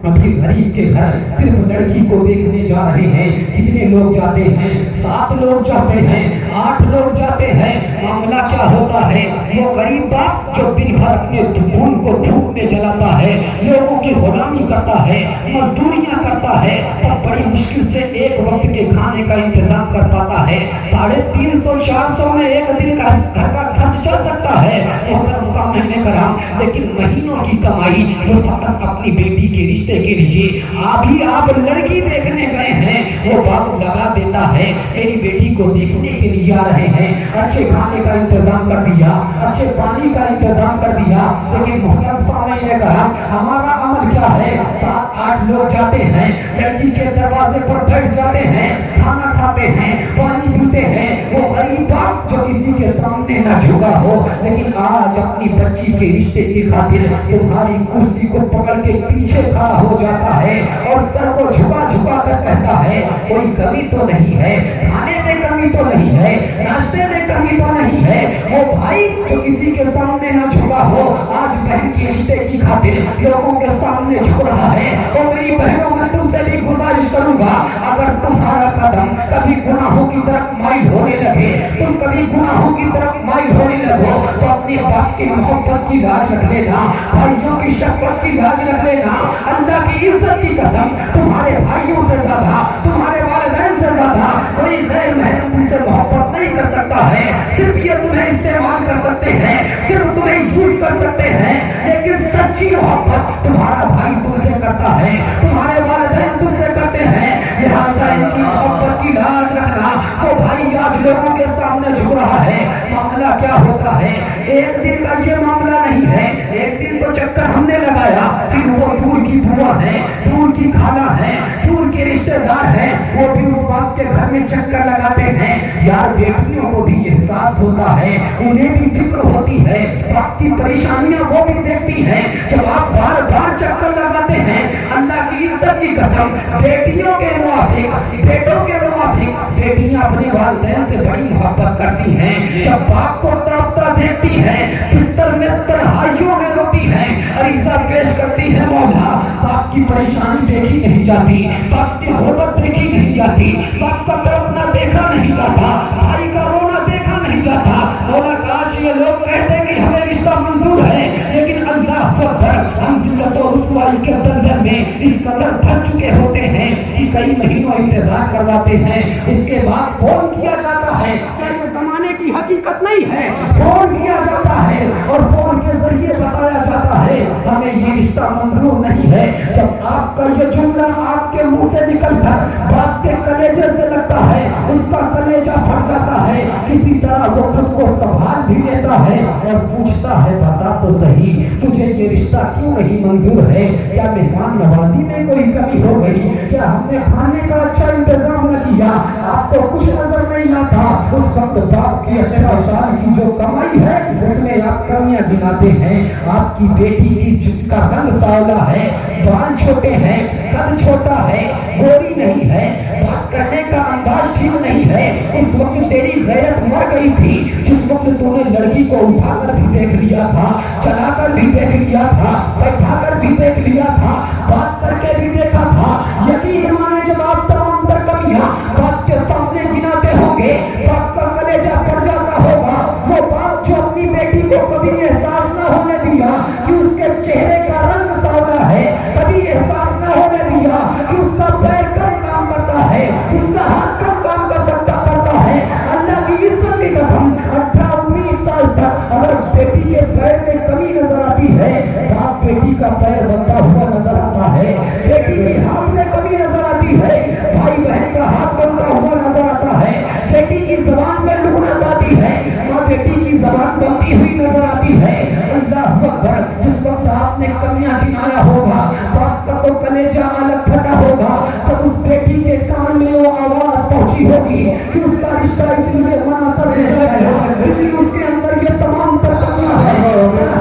Speaker 6: अभी गरीब के घर सिर्फ लड़की को देखने जा रहे हैं, कितने लोग जाते हैं? 7 लोग जाते हैं, 8 लोग जाते हैं। मामला क्या होता है? वो गरीब बाप जो दिन भर अपने खून को धूप में जलाता है, लोगों की गुलामी करता है, मजदूरियां करता है, तब बड़ी मुश्किल से एक वक्त के खाने का इंतजाम कर पाता है। 350-400 में एक दिन का घर का खर्च चल सकता है मोहतरम सामने कराम, लेकिन महीनों की कमाई वो फकत अपनी बेटी के रिश्ते के लिए अभी आप लड़की देखने गए हैं, वो बाप लगा देता है मेरी बेटी को देखने के लिए आ रहे हैं, अच्छे खाने का इंतजाम कर दिया, अच्छे पानी का इंतजाम कर दिया, लेकिन मोहतरम सामने ने कहा हमारा अमल क्या है? 7-8 लोग जाते हैं, लड़की के दरवाजे पर बैठ जाते हैं, खाना खाते हैं, पानी पीते हैं। वो गरीब बाप जो किसी के सामने न झुका हो, लेकिन आज अपनी बच्ची के रिश्ते की खातिर तुम्हारी कुर्सी को पकड़ के पीछे खड़ा हो जाता है और सर को झुका झुका कर कहता है कोई कमी तो नहीं है, खाने में कमी तो नहीं है, नाश्ते में कमी तो नहीं है। वो भाई जो किसी के सामने ना झुका हो, आज बहन के रिश्ते की खातिर लोगों के सामने झुक रहा है। और मेरी बहनों, मैं तुमसे भी गुजारिश करूंगा, अगर तुम्हारा कदम कभी गुनाहों की तरफ माइल होने लगे, तुम कभी गुनाहों की तरफ माइल होने लगो, तो अपने बाप की मोहब्बत की लाज रख लेना, भाइयों की शफकत की लाज रख लेना। अल्लाह की इज्जत की कसम, तुम्हारे भाइयों से ज्यादा, तुम्हारे वालिदैन से ज्यादा कोई गैर महरम तुमसे मोहब्बत नहीं कर सकता है। सिर्फ ये तुम्हें इस्तेमाल कर सकते हैं, सिर्फ तुम्हें यूज कर सकते हैं, लेकिन सच्ची मोहब्बत तुम्हारा भाई तुमसे करता है, तुम्हारे वालिदैन तुमसे करते हैं। लिहाजा इनकी मोहब्बत की लाज रखना। तो भाई आज लोगों के सामने झुक रहा है। मामला क्या होता है? एक दिन का ये मामला नहीं है, एक दिन तो चक्कर हमने लगाया, फिर वो दूर की बुआ है, दूर की खाला है, दूर के रिश्तेदार हैं, वो भी उस बाप के घर में चक्कर लगाते हैं। यार बेटियों को भी एहसास होता है, उन्हें भी फिक्र होती है, बाप की परेशानियां वो भी देखती हैं। जब आप बार बार चक्कर लगाते हैं, अल्लाह की इज्जत की कसम, बेटियों के मुआफिक, बेटों के मुआफिक बेटियां अपने वालिदैन से बड़ी मोहब्बत करती हैं। जब बाप को तड़पता देखती हैं, बिस्तर में तन्हाइयों में रोती हैं, अरीजा पेश करती है मौला, बाप की परेशानी देखी नहीं जाती, बाप की गुर्बत देखी नहीं जाती, बाप का तड़पना देखा नहीं जाता, भाई का रोना देखा नहीं जाता। मौला काश ये लोग कहते कि हमें रिश्ता मंजूर है, लेकिन अल्लाह अकबर, हम जिल्लत और रुसवाई के दलदल में इस कदर फंस चुके होते हैं कि कई महीनों इंतजार करवाते हैं, इसके बाद फोन किया जाता है। क्या ये जमाने की हकीकत नहीं है? फोन किया जाता है और फोन के जरिए बताया जाता है हमें ये रिश्ता मंजूर नहीं है। जब आपका ये जुमला आपके मुंह से निकलकर बाप के कलेजे से लगता है, उसका कलेजा फट जाता है, किसी तरह वो खुद को संभाल भी लेता है और पूछता है बता तो सही तुझे ये रिश्ता क्यों नहीं मंजूर है? क्या मेहमान नवाजी में कोई कमी हो गई? क्या हमने खाने का अच्छा इंतजाम न किया? आपको कुछ नजर नहीं आता? उस वक्त बाप की 18 साल की जो कमाई है उसमें आप कमियां गिनाते हैं। आपकी बेटी की का रंग सावला है, बाल छोटे हैं, कद छोटा है, गोरी नहीं है, बात करने का अंदाज ठीक नहीं है। उस वक्त तेरी गैरत मर गई थी, जिस वक्त तूने लड़की को उठाकर भी देख लिया था, चलाकर भी देख लिया था, बैठाकर भी देख लिया था, बात करके भी देखा था। यकीन माने जब आप तमाम तर कमियां बाप के सामने गिनाते होंगे, बाप का कलेजा पड़ जाता होगा। वो बाप जो अपनी बेटी को कभी एहसास न होने दिया कि उसके चेहरे का रंग सावला है, कभी एहसास न होने दिया कि उसका पैर कम काम करता है, उसका हाथ कम काम करता है। अल्लाह की इज्जत की कसम 18-19 साल तक अगर बेटी के पैर में कमी नजर आती है, बाप बेटी का पैर बनता हुआ नजर आता है, बेटी के हाथ में कमी नजर आती है, भाई बहन का हाथ बनता हुआ नजर आता है, बेटी की जबान में लुकनत आती है, माँ बेटी की जबान बनती हुई नजर आती है। अल्लाह अकबर, जिस वक्त आपने कमियां गिनाया होगा, बाप का तो कलेजा अलग फटा होगा जब उस बेटी के कान में वो आवाज पहुंची होगी कि उसका रिश्ता इसलिए मना कर दिया गया है, इसलिए उसके अंदर ये तमाम कमियां है।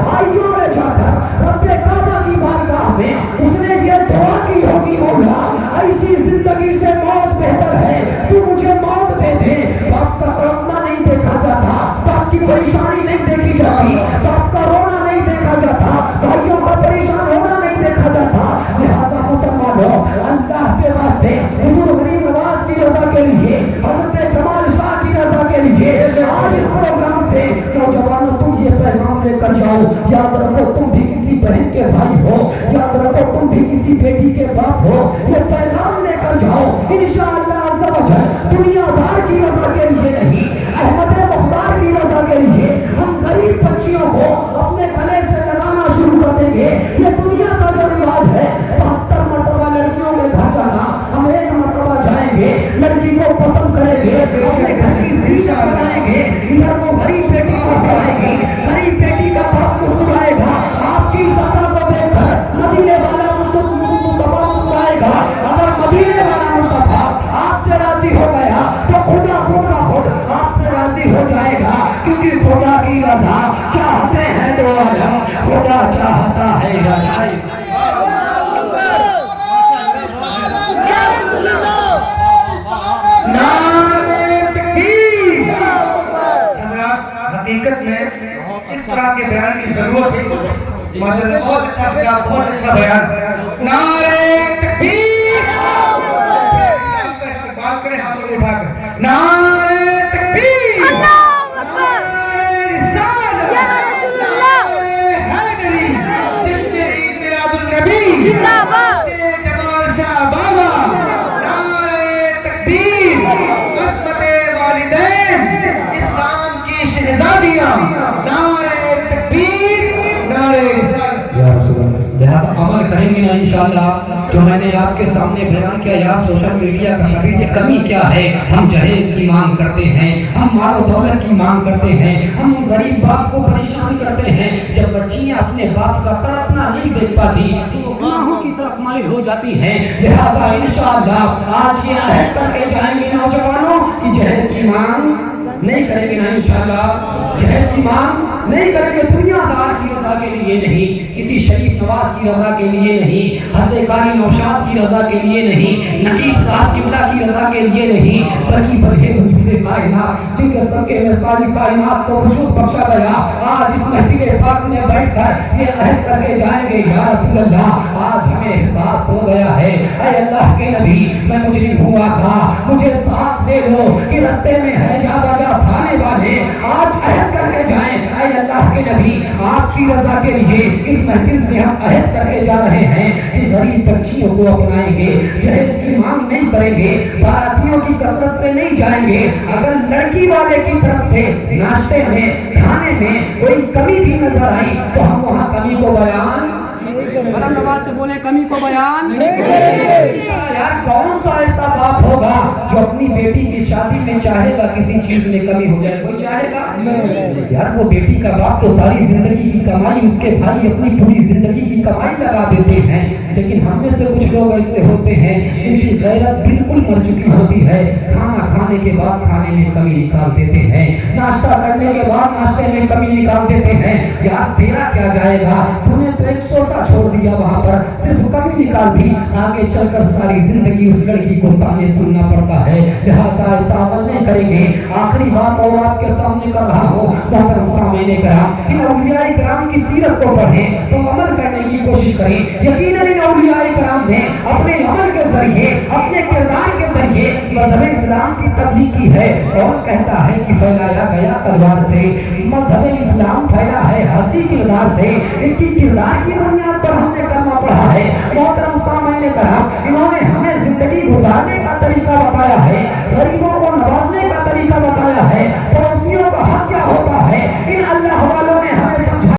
Speaker 6: भाइयों में जाकर रब्बे काबा की बारगाह में उसने ये दुआ की होगी, मौला ऐसी जिंदगी कर जाओ। याद रखो तुम भी किसी बहन के भाई हो, याद रखो तुम भी किसी बेटी के बाप हो। ये पैगाम लेकर जाओ इंशाअल्लाह अज़्ज़ा वजल, दुनियादार की रज़ा के लिए नहीं, अहमद मुख्तार की रज़ा के लिए हम गरीब बच्चियों को अपने गले से लगाना शुरू कर देंगे। ये दुनिया का जो रिवाज है 72 मरतबा लड़कियों में घर जाना, हम 1 मरतबा जाएंगे, लड़की को पसंद करेंगे, अपने घर की शीशा बनाएंगे, इधर वो गरीब बेटी को खिलाएंगी, गरीब बेटी का बाप मुस्कुराएगा आपकी सदा को देखकर, मदीने वाला मुस्तफा मुस्कुराएगा। अगर मदीने वाला मुस्तफा आपसे राजी हो गया तो खुदा खुद का खुद आपसे राजी हो जाएगा, क्योंकि खुदा की रज़ा चाहते हैं दो आलम, खुदा चाहता है रज़ाई।
Speaker 2: हकीकत में इस तरह के बयान की जरूरत है। माशाअल्लाह बहुत अच्छा बयान, बहुत अच्छा बयान। नारे तकबीर, आपका इस्तेमाल करें हाथ को उठाकर। नारे तकबीर, नारे रिसालत, नारे हैदरी, जिसने ईद मिलादुन्नबी, जमाल शाह बाबा, नारे तकबीर, अज़मते वालिदैन, इस्लाम की शहजादियां, नारे तकबीर, नारे रिसालत।
Speaker 6: लिहाजा अमल करेंगे ना इंशाअल्लाह। जो मैंने आपके सामने बयान किया, यहाँ सोशल मीडिया का कमी क्या है। हम जहेज की मांग करते हैं, हम माल दौलत की मांग करते हैं, हम गरीब बाप को परेशान करते हैं। जब बच्चियां अपने बाप का तड़पना नहीं देख पाती तो वो गुनाहों की तरफ माइल हो जाती हैं। लिहाजा इंशाअल्लाह आज ये अहद करके जाएंगे नौजवानों कि जहेज की मांग नहीं करेंगे ना इंशाअल्लाह। जहेज की मांग नहीं करेंगे, दुनियादार की रजा के लिए नहीं, किसी शरीफ नवाज की रजा के लिए नहीं, हज़रत कारी नौशाद की रजा के लिए नहीं, नकीब साहब किबला की रजा के लिए नहीं, बल्कि बजहे वजूद कायनात जिनके सदके में सारी कायनात को खुशूस बख्शा गया, आज इस महफिल पाक में बैठकर ये अहद करके जाएंगे या रसूल अल्लाह। आज हमें एहसास हो गया है, ऐ अल्लाह के नबी मैं मुजरिम हुआ था, मुझे साथ ले लो कि रास्ते में है जा बजा थाने वाले। आज अहद करके जाएं, ऐ अल्लाह के नबी आपकी रजा के लिए इस महफिल से हम अहद करके जा रहे हैं कि गरीब बच्चियों को अपनाएंगे, जहेज की मांग नहीं करेंगे, बारातियों की कसरत से नहीं जाएंगे। अगर लड़की वाले की तरफ से नाश्ते में खाने में कोई कमी भी नजर आई तो हम वहाँ कमी को बयान
Speaker 5: बुलंद आवाज से बोले, कमी को बयान
Speaker 6: यार कौन सा ऐसा बाप होगा जो अपनी बेटी की शादी में चाहेगा किसी चीज में कमी हो जाए? कोई चाहेगा? यार वो बेटी का बाप तो सारी जिंदगी की कमाई, उसके भाई अपनी पूरी जिंदगी की कमाई लगा देते हैं, लेकिन हम में से कुछ लोग ऐसे होते हैं जिनकी गैरत बिल्कुल मर चुकी होती है। खाना खाने के बाद खाने में कमी निकाल देते हैं, नाश्ता करने के बाद नाश्ते में कमी निकाल देते हैं। यार तेरा क्या जाएगा, तूने तो एक सोचा छोड़ दिया, वहां पर सिर्फ कमी निकाल दी, आगे चलकर सारी जिंदगी उस लड़की को ताने सुनना पड़ता है। लिहाजा ऐसा अमल नहीं करेंगे। आखिरी बात और आपके सामने कर रहा हूँ, मोहतरम सामईन किराम, इन औलियाए किराम की सीरत को पढ़ें तो अमल करने की कोशिश करें। यकीनन इन औलियाए किराम ने अपने अमल के जरिए, अपने किरदार के जरिए मजहब इस्लाम की तबलीग की है। और कहता है कि फैलाया गया तलवार से, मजहब इस्लाम फैला है हंसी किरदार से। इनकी किरदार की बुनियाद पर हमने करना पड़ा है। मोहतरम सामईन किराम, इन्होंने हमें जिंदगी गुजारने का तरीका